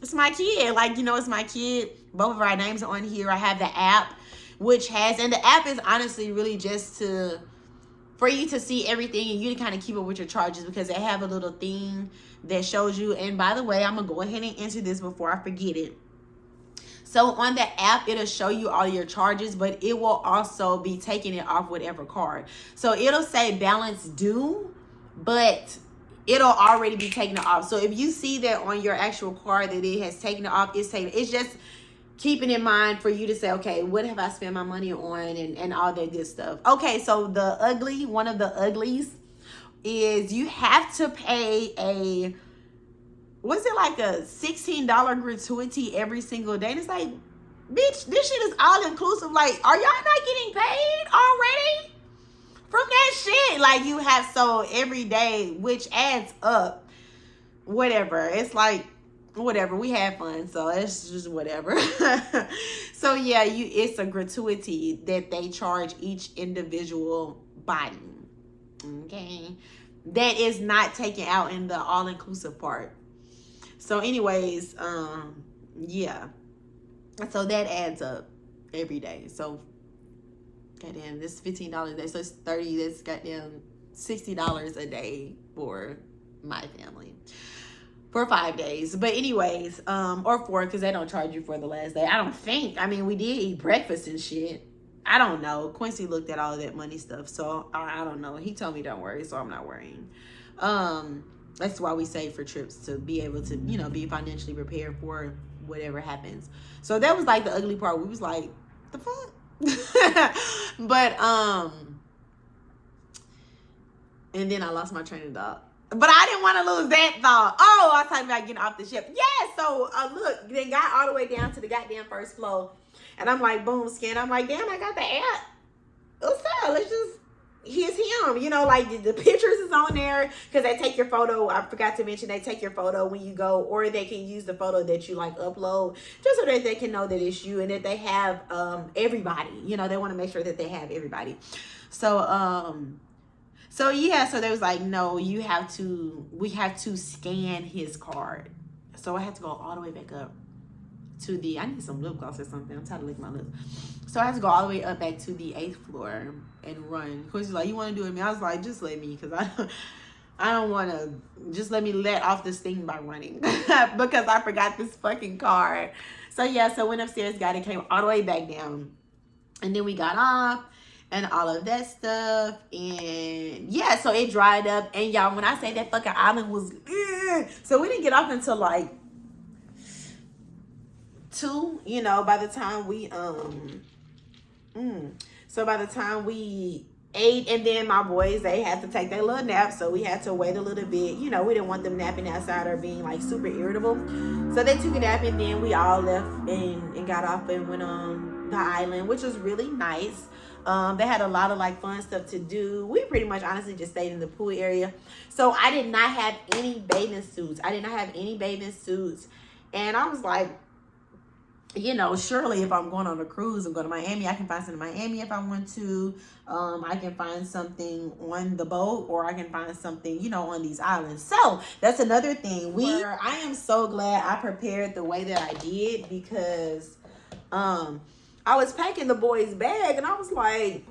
S1: it's my kid. Like, you know, it's my kid. Both of our names are on here. I have the app, which has, and the app is honestly really just for you to see everything and you to kind of keep up with your charges, because they have a little thing that shows you. And by the way, I'm going to go ahead and answer this before I forget it. So on the app, it'll show you all your charges, but it will also be taking it off whatever card. So it'll say balance due, but it'll already be taking it off. So if you see that on your actual card that it has taken it off, it's just keeping in mind for you to say, okay, what have I spent my money on, and all that good stuff. Okay, so one of the uglies is you have to pay was it like a $16 gratuity every single day? And it's like, bitch, this shit is all inclusive. Like, are y'all not getting paid already from that shit? Like, you have, so every day, which adds up, whatever. It's like, whatever, we had fun, so it's just whatever. So yeah, it's a gratuity that they charge each individual body, okay, that is not taken out in the all-inclusive part. So anyways, yeah, so that adds up every day. So goddamn, this is $15 a day, so it's 30, that's goddamn $60 a day for my family for 5 days. But anyways, or 4, because they don't charge you for the last day, I don't think. I mean, we did eat breakfast and shit. I don't know. Quincy looked at all of that money stuff, so I don't know. He told me don't worry, so I'm not worrying. That's why we save for trips, to be able to, you know, be financially prepared for whatever happens. So that was like the ugly part. We was like, the fuck? But and then I lost my train of thought. But I didn't want to lose that thought. Oh, I was talking about getting off the ship. Yeah, so look, they got all the way down to the goddamn first floor. And I'm like, boom, scan. I'm like, damn, I got the app. What's up? Let's just, here's him. You know, like the pictures is on there because they take your photo. I forgot to mention they take your photo when you go, or they can use the photo that you like upload just so that they can know that it's you and that they have everybody. You know, they want to make sure that they have everybody. So yeah, so they was like, no, we have to scan his card. So I had to go all the way back up to I need some lip gloss or something. I'm tired of licking my lips. So I had to go all the way up back to the 8th floor and run. Because he's like, you want to do it with me? I was like, just let me, because I don't want to, just let me let off this thing by running. Because I forgot this fucking card. So yeah, so went upstairs, got it, came all the way back down. And then we got off and all of that stuff. And yeah, so it dried up. And y'all, when I say that fucking island was, so we didn't get off until like 2, you know, by the time we, so by the time we ate, and then my boys, they had to take their little nap, so we had to wait a little bit. You know, we didn't want them napping outside or being like super irritable. So they took a nap, and then we all left and got off and went on the island, which was really nice. They had a lot of like fun stuff to do. We pretty much honestly just stayed in the pool area. So I did not have any bathing suits. And I was like, you know, surely if I'm going on a cruise and go to Miami, I can find something in Miami if I want to. I can find something on the boat, or I can find something, you know, on these islands. So that's another thing. I am so glad I prepared the way that I did, because I was packing the boys' bag and I was like,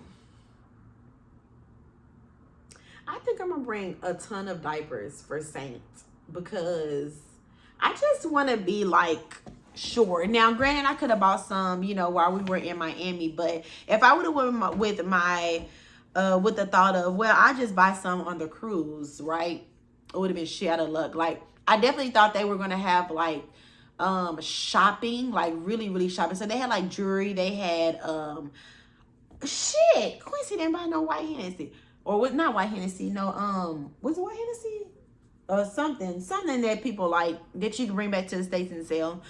S1: I think I'm gonna bring a ton of diapers for Saint, because I just want to be like sure. Now, granted, I could have bought some, you know, while we were in Miami, but if I would have went with the thought of, well, I just buy some on the cruise, right? It would have been shit out of luck. Like, I definitely thought they were gonna have like shopping, like really, really shopping. So they had like jewelry. They had shit. Quincy didn't buy no white Hennessy, or what? Not white Hennessy. No, was it white Hennessy? Something that people like that you can bring back to the States and sell.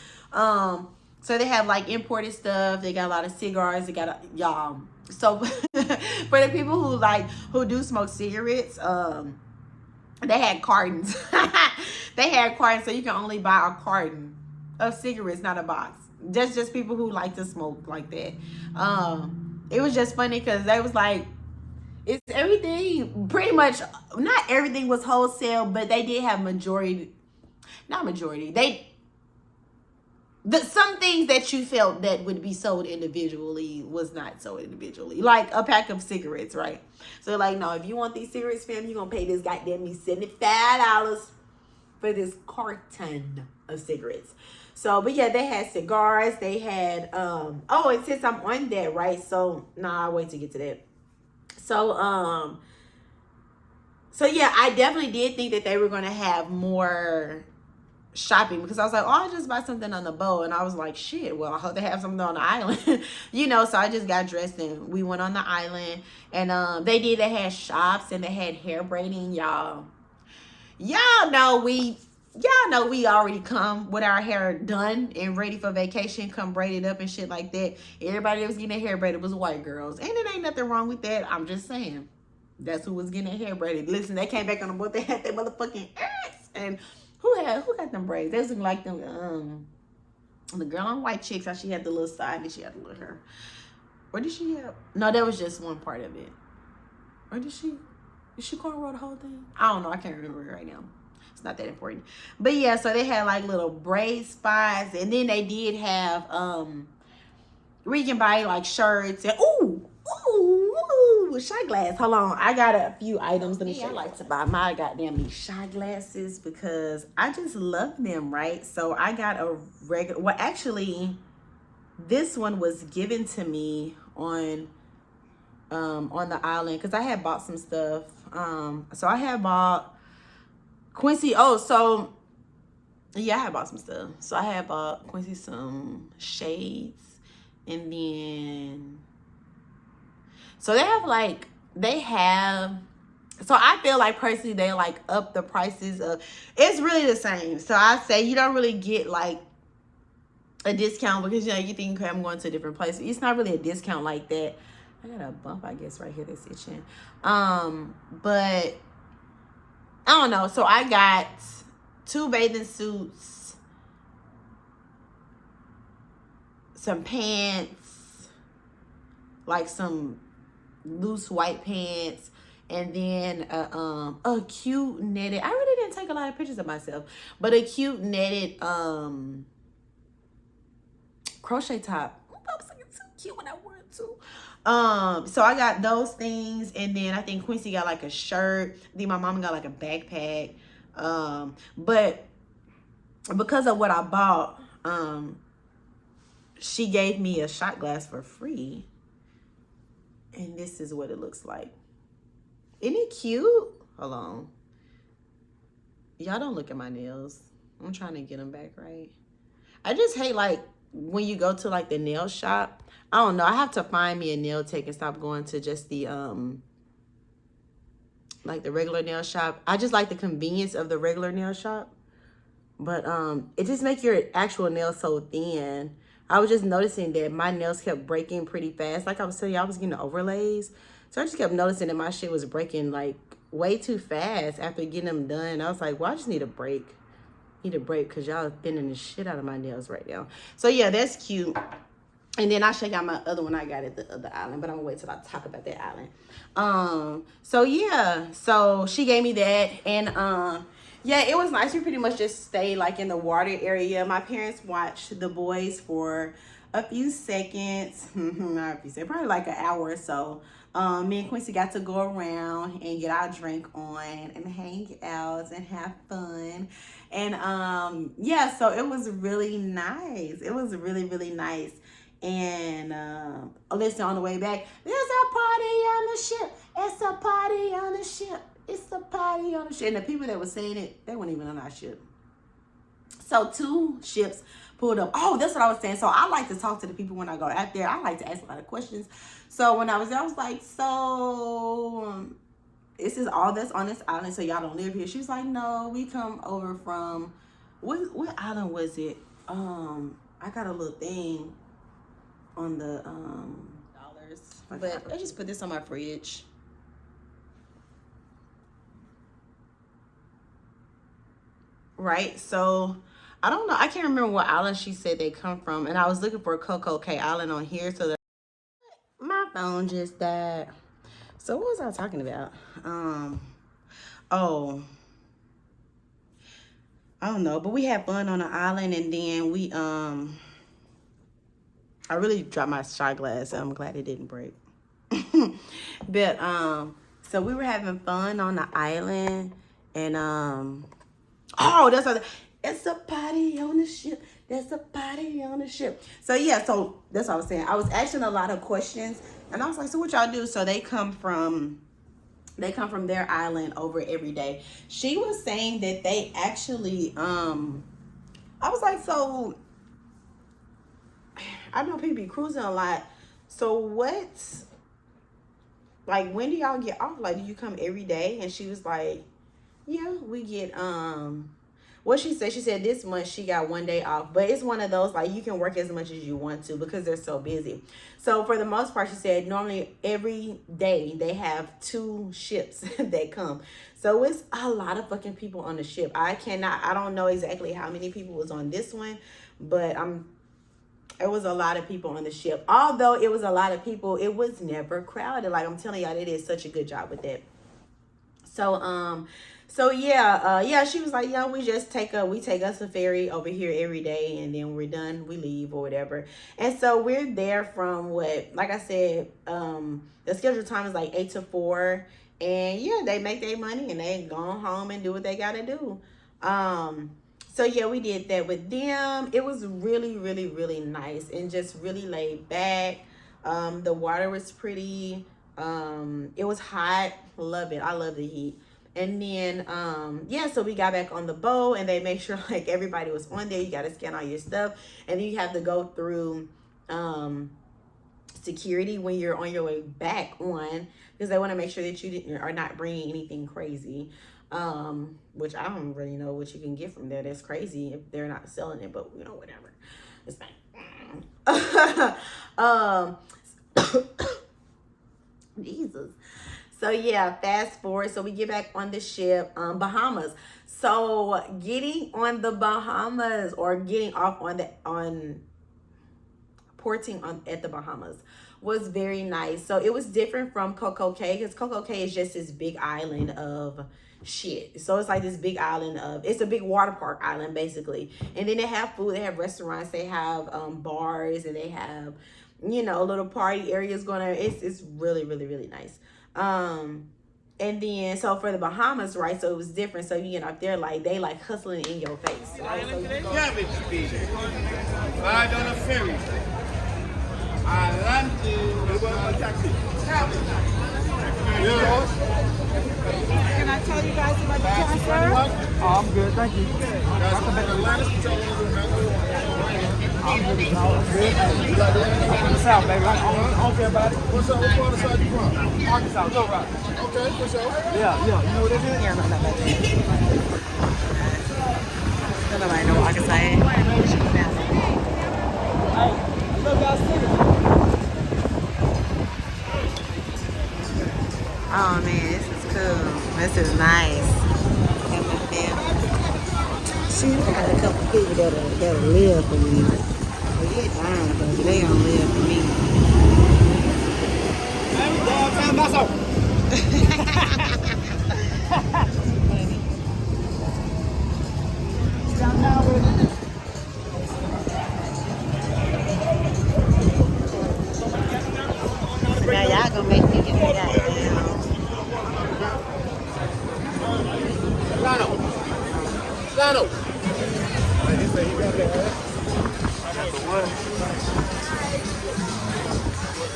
S1: So they have like imported stuff. They got a lot of cigars. They got y'all. So for the people who do smoke cigarettes, they had cartons. They had cartons, so you can only buy a carton of cigarettes, not a box. Just people who like to smoke like that. It was just funny because they was like, it's everything, pretty much, not everything was wholesale, but they did have some things that you felt that would be sold individually was not sold individually. Like a pack of cigarettes, right? So like, no, if you want these cigarettes, fam, you're going to pay this goddamn me $75 for this carton of cigarettes. So, but yeah, they had cigars. They had, oh, and since I'm on that, right? So, I'll wait to get to that. So yeah, I definitely did think that they were going to have more shopping, because I was like, oh, I'll just buy something on the boat. And I was like, shit, well, I hope they have something on the island. You know, so I just got dressed and we went on the island. And they had shops and they had hair braiding. Y'all know we already come with our hair done and ready for vacation, come braided up and shit like that. Everybody that was getting their hair braided was white girls. And it ain't nothing wrong with that. I'm just saying. That's who was getting their hair braided. Listen, they came back on the boat. They had their motherfucking ass. And who got them braids? They was looking like them, the girl on White Chicks, how she had the little side and she had the little hair. Or did she have? No, that was just one part of it. Or did she cornrow the whole thing? I don't know. I can't remember right now. It's not that important. But yeah, so they had like little braid spots, and then they did have where you can buy like shirts and ooh shot glass. Hold on, I got a few items. Let me show you. I like to buy my goddamn shot glasses because I just love them, right? So I got a regular. Well, actually, this one was given to me on the island because I had bought some stuff. So I had bought Quincy. Oh, so yeah, I had bought some stuff. So I had bought Quincy some shades, and then so so I feel like personally they like up the prices of, it's really the same. So I say you don't really get like a discount because you know you think, okay, I'm going to a different place. It's not really a discount like that. I got a bump, I guess, right here that's itching. But I don't know. So I got 2 bathing suits, some pants, like some loose white pants, and then a cute netted, I really didn't take a lot of pictures of myself, but a cute netted crochet top. I was looking so cute when I wore it too. So I got those things, and then I think Quincy got like a shirt. I think my mom got like a backpack. But because of what I bought, she gave me a shot glass for free. And this is what it looks like. Isn't it cute? Hold on. Y'all don't look at my nails. I'm trying to get them back right. I just hate like when you go to like the nail shop. I don't know. I have to find me a nail tech and stop going to just the like the regular nail shop. I just like the convenience of the regular nail shop. But it just makes your actual nails so thin. I was just noticing that my nails kept breaking pretty fast. Like I was telling you, I was getting overlays. So I just kept noticing that my shit was breaking like way too fast after getting them done. I was like, well, I just need a break. Need a break because y'all are thinning the shit out of my nails right now. So yeah, that's cute. And then I'll show y'all my other one I got at the other island, but I'm gonna wait till I talk about that island. So yeah, so she gave me that, and yeah, it was nice. We pretty much just stayed like in the water area. My parents watched the boys for a few seconds, not a few seconds, probably like an hour or so. Me and Quincy got to go around and get our drink on and hang out and have fun. And yeah, so it was really nice. It was really, really nice. And listen, on the way back, there's a party on the ship. It's a party on the ship. It's a party on the ship. And the people that were saying it, they weren't even on our ship. So 2 ships pulled up. Oh, that's what I was saying. So I like to talk to the people when I go out there. I like to ask a lot of questions. So when I was there, I was like, so this is all that's on this island, so y'all don't live here? She was like, no, we come over from, what island was it? I got a little thing on the dollars, but I just put this on my fridge. Right, so I don't know, I can't remember what island she said they come from, and I was looking for Coco Cay Island on here, so my phone just died. So what was I talking about? Oh, I don't know, but we had fun on the island, and then we I really dropped my shot glass, so I'm glad it didn't break. But so we were having fun on the island, and oh, that's what, it's a party on the ship. There's a party on the ship. So yeah, so that's what I was saying. I was asking a lot of questions, and I was like, so what y'all do? So they come from their island over every day. She was saying that they actually I was like, so I know people be cruising a lot. So what, like, when do y'all get off? Like, do you come every day? And she was like, yeah, we get what she said this month she got 1 day off, but it's one of those, like, you can work as much as you want to because they're so busy. So for the most part, she said normally every day they have 2 ships that come. So it's a lot of fucking people on the ship. I don't know exactly how many people was on this one, but it was a lot of people on the ship. Although it was a lot of people, it was never crowded. Like, I'm telling y'all, they did such a good job with that. So yeah, she was like, yeah, we take us a ferry over here every day, and then we're done, we leave or whatever. And so we're there from like I said, the scheduled time is like 8 to 4, and yeah, they make their money and they go home and do what they gotta do. So yeah, we did that with them. It was really, really, really nice and just really laid back. The water was pretty. It was hot. Love it. I love the heat. And then yeah, so we got back on the boat, and they make sure like everybody was on there. You got to scan all your stuff, and then you have to go through security when you're on your way back on, because they want to make sure that you are not bringing anything crazy, which I don't really know what you can get from there that's crazy if they're not selling it, but you know, whatever, it's fine. Jesus. So yeah, fast forward. So we get back on the ship, Bahamas. So getting on the Bahamas, or getting off porting at the Bahamas, was very nice. So it was different from Coco Cay, because Coco Cay is just this big island of shit. So it's like this big island it's a big water park island basically. And then they have food, they have restaurants, they have bars, and they have, you know, little party areas going on. It's really, really, really nice. And then so for the Bahamas, right, so it was different. So you get up there, like they like hustling in your face, right? So
S2: Garbage speed. Ride on a ferry. I land to taxi.
S3: Can I tell you guys about the transfer?
S2: Oh, I'm good, thank you. South, baby. I don't care about it. What's up? What part of the South you from? Arkansas. Go right. Okay, for sure. Yeah. You know what it is? Yeah, no, that.
S1: Nobody know what I can say. Oh man, this is cool. This is nice. See, I got a couple people that'll live for me. But you're dying, baby. They don't live for me. Now y'all gonna make me get me goddamn.
S2: Lano.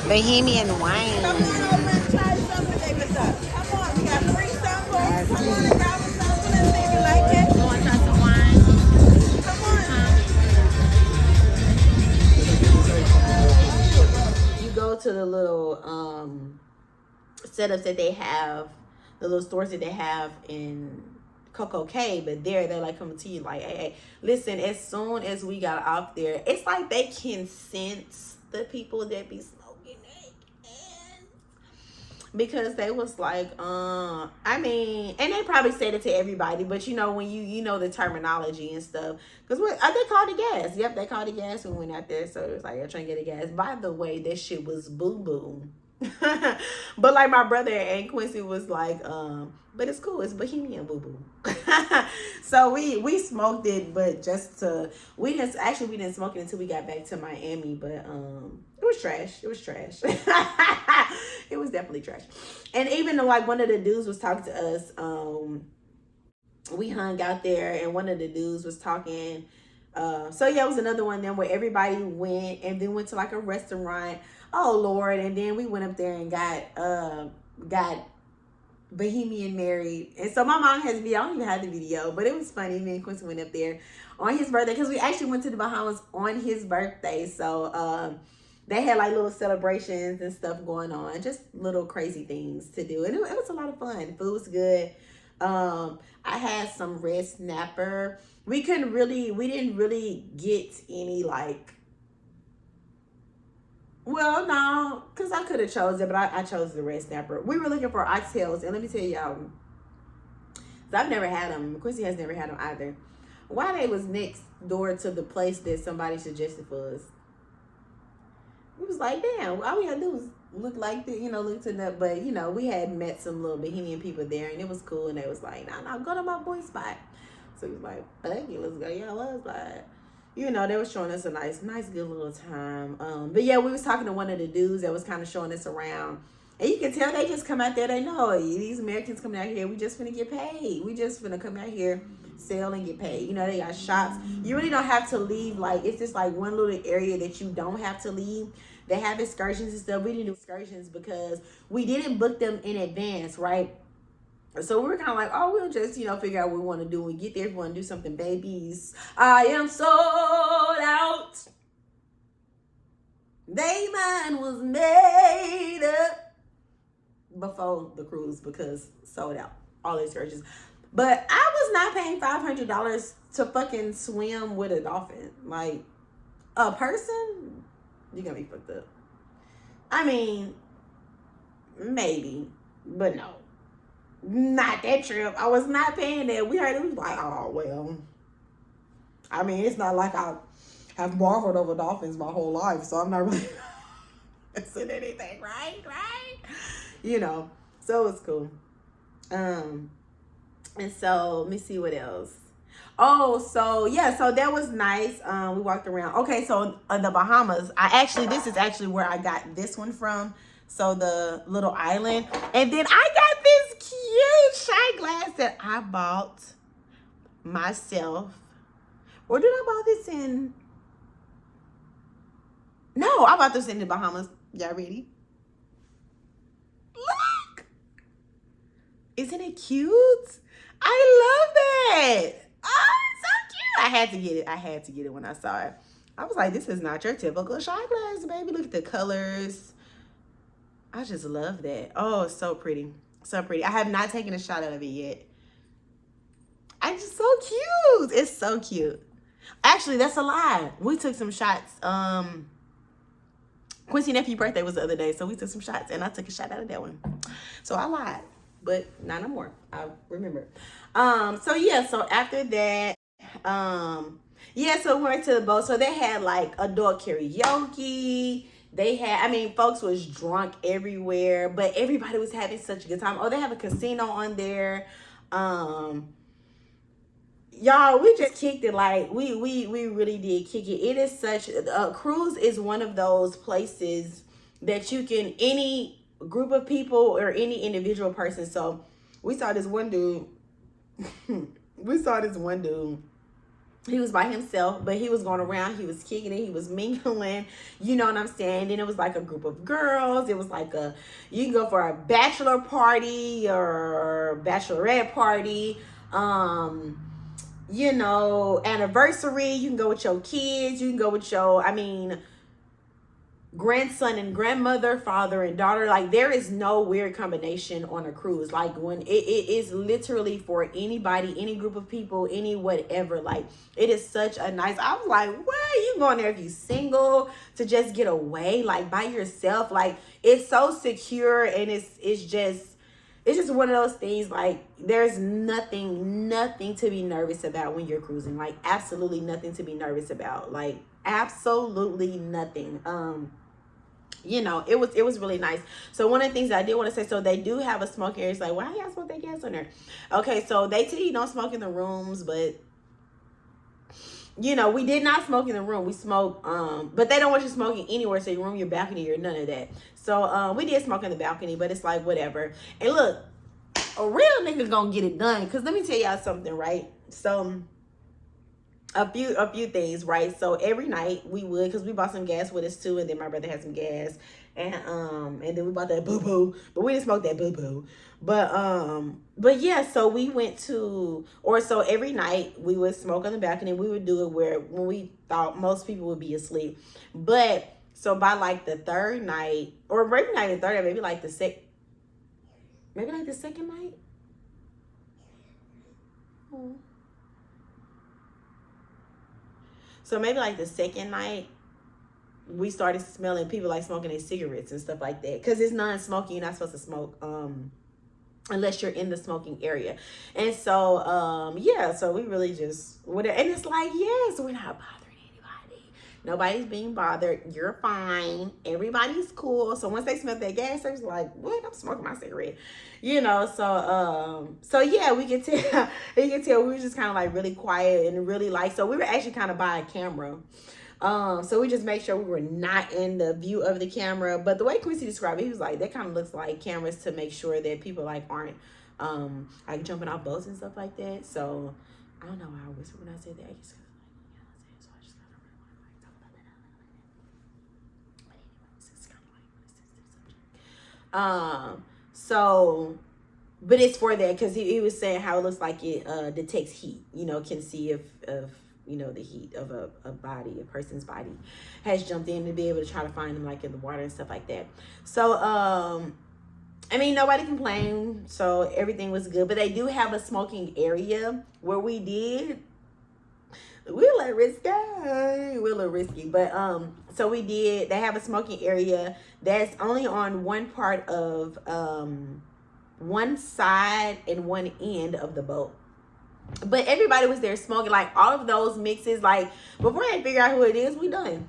S1: Bohemian wine.
S3: Come on over and try something, baby. Come on, we got free samples. Come on and grab a sample and see if you like it.
S1: You want to try some wine?
S3: Come on.
S1: You go to the little setups that they have, the little stores that they have in Coco Cay, but they're like coming to you like, hey, listen, as soon as we got off there, it's like they can sense the people that be smoking it. Because they was like, I mean, and they probably said it to everybody, but you know, when you know the terminology and stuff, because what they called it gas. Yep, they called it gas when we went out there. So it was like, I'm trying to get a gas. By the way, that shit was boo-boo. But like my brother and Quincy was like, but it's cool, it's Bohemian boo-boo. So we smoked it, but we didn't smoke it until we got back to Miami, but it was trash. It was trash. It was definitely trash. And even though like one of the dudes was talking to us, we hung out there and one of the dudes was talking, so yeah, it was another one then where everybody went and then went to like a restaurant. Oh Lord. And then we went up there and got Bohemian married. And so my mom has video. I don't even have the video, but it was funny. Me and Quincy went up there on his birthday because we actually went to the Bahamas on his birthday. So they had like little celebrations and stuff going on, just little crazy things to do. And it was a lot of fun. The food was good. I had some red snapper. We didn't really get any like, well, no, because I could have chose it, but I chose the red snapper. We were looking for oxtails, and let me tell y'all, I've never had them. Quincy has never had them either. Why they was next door to the place that somebody suggested for us. We was like, damn, all we had to do was look like the, look to that. But, we had met some little Bohemian people there, and it was cool. And they was like, nah, go to my boy spot. So he was like, fuck it, let's go to your little spot. They were showing us a nice, good little time. But yeah, we was talking to one of the dudes that was kind of showing us around. And you can tell they just come out there. They know these Americans coming out here. We just finna get paid. We just finna come out here, sell and get paid. They got shops. You really don't have to leave. Like, it's just like one little area that you don't have to leave. They have excursions and stuff. We didn't do excursions because we didn't book them in advance, right? So we were kind of like, oh, we'll just, figure out what we want to do. When we get there, if we want to do something, babies. I am sold out. They mine was made up before the cruise because sold out. All the excursions. But I was not paying $500 to fucking swim with a dolphin. Like, a person, you're going to be fucked up. I mean, maybe, but no. Not that trip. I was not paying that. We heard it. We was like, oh, well. I mean, it's not like I have marveled over dolphins my whole life, so I'm not really missing anything, right? So it's cool. And so, let me see what else. Oh, so, yeah, so that was nice. We walked around. Okay, so the Bahamas, this is actually where I got this one from. So the little island. And then I got this cute shot glass that I bought myself. Or did I buy this in? No, I bought this in the Bahamas. Y'all ready? Look. Isn't it cute? I love that. Oh, it's so cute. I had to get it when I saw it. I was like, this is not your typical shot glass, baby. Look at the colors. I just love that. Oh, it's so pretty. So pretty. I have not taken a shot out of it yet. I just so cute. It's so cute. Actually, that's a lie. We took some shots. Quincy nephew's birthday was the other day, so we took some shots, and I took a shot out of that one. So I lied, but not no more. I remember. So yeah. So after that, yeah. So we went to the boat. So they had like adult karaoke. They had, I mean, folks was drunk everywhere, but everybody was having such a good time. Oh, they have a casino on there. Y'all, we just kicked it. Like we really did kick it. It is such a cruise is one of those places that you can, any group of people or any individual person. So we saw this one dude. He was by himself, but he was going around, he was kicking it, he was mingling, you know what I'm saying? Then it was like a group of girls. It was like you can go for a bachelor party or bachelorette party, you know, anniversary. You can go with your kids, you can go with your, grandson and grandmother, father and daughter. Like, there is no weird combination on a cruise. Like, when it is literally for anybody, any group of people, any whatever. Like, it is such a nice, I was like, where you going there if you single to just get away, like by yourself? Like, it's so secure, and it's just one of those things. Like, there's nothing to be nervous about when you're cruising. Like, absolutely nothing to be nervous about. Like, absolutely nothing. You know, it was really nice. So one of the things that I did want to say, so they do have a smoke area. It's like, why y'all smoke that gas on there? Okay, so they tell you don't smoke in the rooms, but you know, we did not smoke in the room. We smoked, but they don't want you smoking anywhere. So your room, your balcony, or none of that. So we did smoke in the balcony, but it's like whatever. And look, a real nigga gonna get it done. Cause let me tell y'all something, right? So a few things, right? So every night we would, because we bought some gas with us too, and then my brother had some gas, and then we bought that boo-boo, but we didn't smoke that boo-boo. But yeah, so we went to, or so every night we would smoke on the balcony. We would do it when we thought most people would be asleep. But so by like the third night, or maybe not the third night, maybe like the second night. So maybe like the second night, we started smelling people like smoking their cigarettes and stuff like that. Because it's non-smoking, you're not supposed to smoke unless you're in the smoking area. And so, yeah, so we really just, and it's like, yes, we're not bothering anybody. Nobody's being bothered. You're fine. Everybody's cool. So once they smelled that gas, they was like, what? I'm smoking my cigarette. You know, so yeah, we can tell we were just kind of like really quiet and really like, so we were actually kind of by a camera. So we just made sure we were not in the view of the camera. But the way Quincy described it, he was like, that kind of looks like cameras to make sure that people like aren't like jumping off boats and stuff like that. So I don't know why I whispered when I said that. I just, so I just gotta really talk about that. But anyways, it's kind of like a sensitive subject. So, but it's for that, because he was saying how it looks like it detects heat, you know, can see if you know, the heat of a person's body has jumped in, to be able to try to find them like in the water and stuff like that. So, I mean, nobody complained, so everything was good. But they do have a smoking area where we did. We're like risky. We're a little risky, but so we did. They have a smoking area that's only on one part of one side and one end of the boat. But everybody was there smoking, like all of those mixes. Like before they figure out who it is, we done.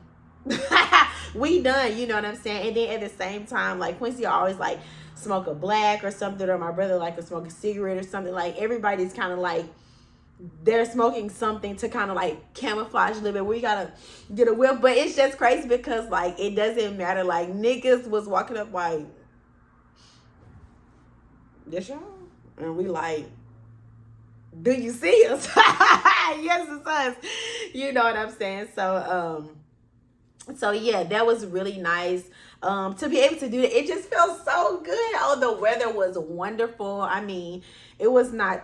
S1: We done, you know what I'm saying? And then at the same time, like Quincy always like smoke a black or something, or my brother like to smoke a cigarette or something. Like everybody's kind of like, they're smoking something to kind of like camouflage a little bit. We gotta get a whiff, but it's just crazy because like it doesn't matter. Like niggas was walking up like, this y'all? And we like, do you see us? Yes, it's us. You know what I'm saying? So yeah, that was really nice. To be able to do that, it just felt so good. Oh, the weather was wonderful. I mean, it was not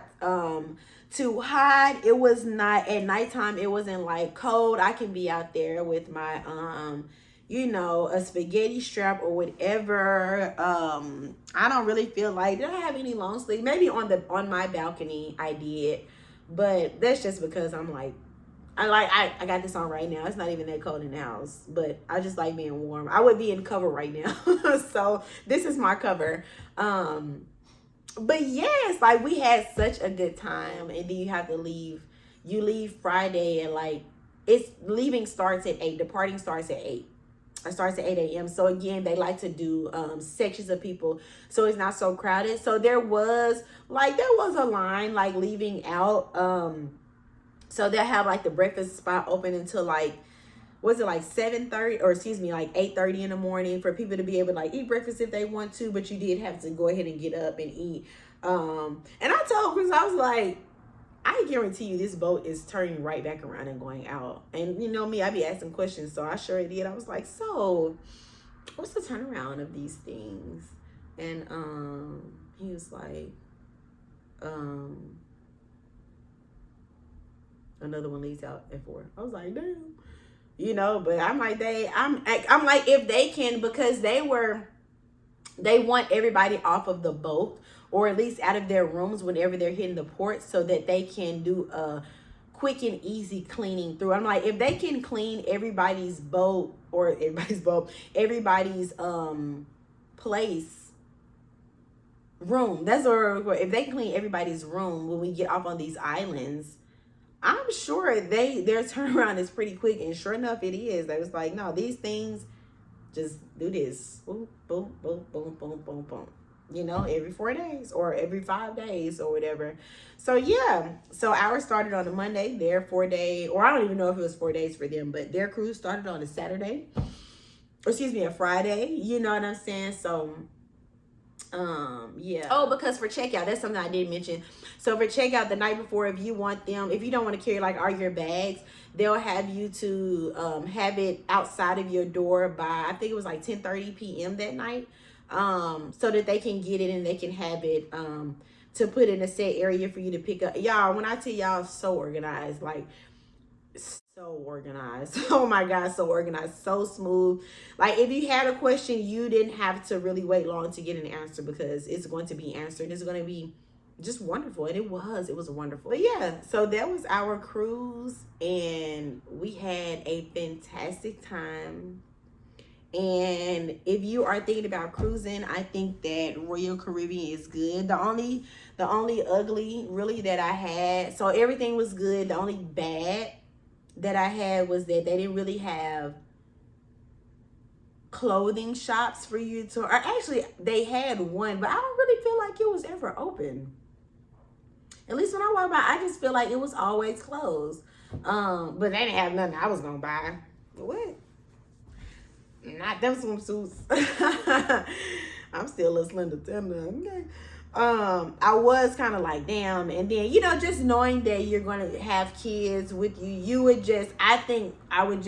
S1: too hot. It was not at nighttime. It wasn't like cold. I can be out there with my you know, a spaghetti strap or whatever. I don't really feel like, did I have any long sleeve? Maybe on my balcony I did, but that's just because I'm like, I got this on right now. It's not even that cold in the house, but I just like being warm. I would be in cover right now. So this is my cover. But yes, like we had such a good time. And then you have to leave. You leave Friday and like leaving starts at 8. Departing starts at 8. It starts at 8 a.m. So again, they like to do sections of people so it's not so crowded. So there was a line like leaving out. So they'll have like the breakfast spot open until like, was it like 7:30 or excuse me, like 8:30 in the morning for people to be able to like eat breakfast if they want to, but you did have to go ahead and get up and eat. And I told Chris, I was like, I guarantee you this boat is turning right back around and going out. And you know me, I be asking questions, so I sure did. I was like, so what's the turnaround of these things? And he was like, another one leaves out at 4. I was like, damn. You know, but I'm like, I'm like, if they can, because they want everybody off of the boat, or at least out of their rooms whenever they're hitting the port, so that they can do a quick and easy cleaning through. I'm like, if they can clean everybody's boat, or everybody's place room, if they can clean everybody's room when we get off on these islands, I'm sure their turnaround is pretty quick. And sure enough, it is. They was like, no, these things, just do this. Boom, boom, boom, boom, boom, boom, boom. You know, every 4 days or every 5 days or whatever. So yeah, so ours started on a Monday. Their 4-day, or I don't even know if it was 4 days for them, but their cruise started on a Saturday. Or excuse me, a Friday. You know what I'm saying? So yeah. Oh, because for checkout, that's something I did mention. So for checkout the night before, if you don't want to carry like all your bags, they'll have you to have it outside of your door by, I think it was like 10:30 p.m. that night, so that they can get it and they can have it to put in a set area for you to pick up. Y'all, when I tell y'all, so organized, like so organized. Oh my God, so organized, so smooth. Like if you had a question, you didn't have to really wait long to get an answer, because it's going to be answered. It's going to be just wonderful. And it was wonderful. But yeah, so that was our cruise and we had a fantastic time. And if you are thinking about cruising, I think that Royal Caribbean is good. The only ugly really that I had, so everything was good. The only bad that I had was that they didn't really have clothing shops for you to, or actually they had one, but I don't really feel like it was ever open. At least when I walked by, I just feel like it was always closed. But they didn't have nothing I was gonna buy. What? Not them swimsuits. I'm still a little slender tender. Okay. I was kind of like, damn. And then, you know, just knowing that you're going to have kids with you, I think I would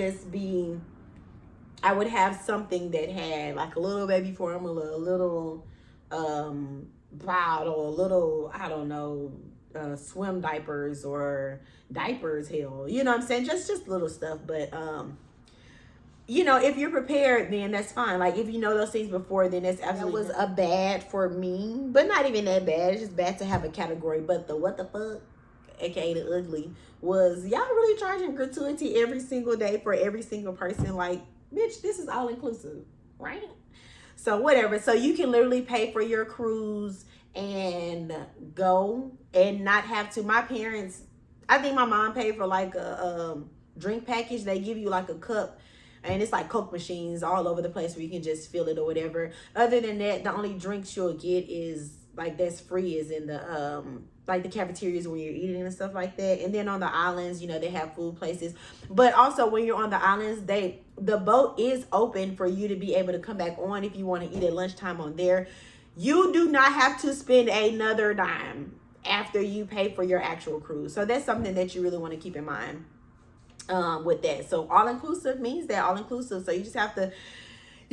S1: have something that had like a little baby formula, a little bottle, a little, I don't know, swim diapers or diapers, hell, you know what I'm saying? Just little stuff. But, you know, if you're prepared, then that's fine. Like, if you know those things before, then that's absolutely. That was a bad for me, but not even that bad. It's just bad to have a category. But the what the fuck, aka the ugly, was y'all really charging gratuity every single day for every single person? Like, bitch, this is all inclusive, right? So whatever. So you can literally pay for your cruise and go and not have to. My parents, I think my mom paid for like a drink package. They give you like a cup. And it's like Coke machines all over the place where you can just fill it or whatever. Other than that, the only drinks you'll get is like that's free is in the like the cafeterias when you're eating and stuff like that. And then on the islands, you know, they have food places. But also when you're on the islands, the boat is open for you to be able to come back on if you want to eat at lunchtime on there. You do not have to spend another dime after you pay for your actual cruise. So that's something that you really want to keep in mind. With that. So all inclusive means that all inclusive. So you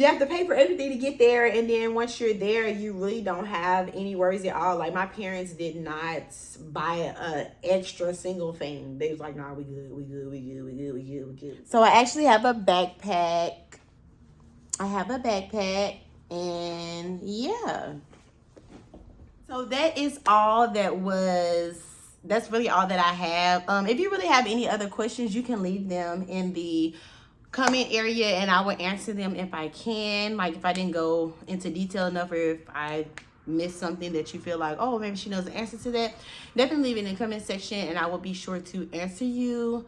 S1: You have to pay for everything to get there, and then once you're there, you really don't have any worries at all. Like, my parents did not buy a extra single thing. They was like, nah, we good, we good, we good, we good, we good, we good. So I actually have a backpack. And yeah. So that is all that's really all that I have. If you really have any other questions, you can leave them in the comment area and I will answer them if I can. Like, if I didn't go into detail enough, or if I missed something that you feel like, oh, maybe she knows the answer to that, definitely leave it in the comment section and I will be sure to answer you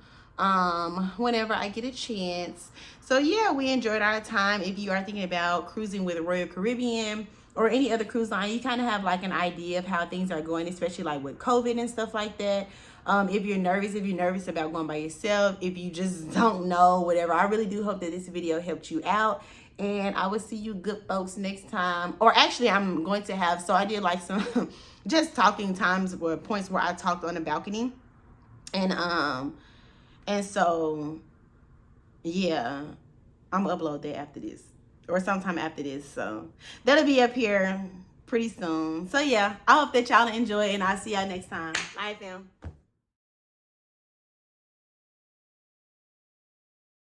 S1: whenever I get a chance. So yeah, we enjoyed our time. If you are thinking about cruising with Royal Caribbean or any other cruise line, you kind of have like an idea of how things are going, especially like with COVID and stuff like that. If you're nervous about going by yourself, if you just don't know, whatever, I really do hope that this video helped you out. And I will see you good folks next time. Or actually, I'm going to have, so I did like some just talking times or points where I talked on the balcony. And so, yeah, I'm gonna upload that after this or sometime after this. So that'll be up here pretty soon. So yeah, I hope that y'all enjoy and I'll see y'all next time. Bye, fam.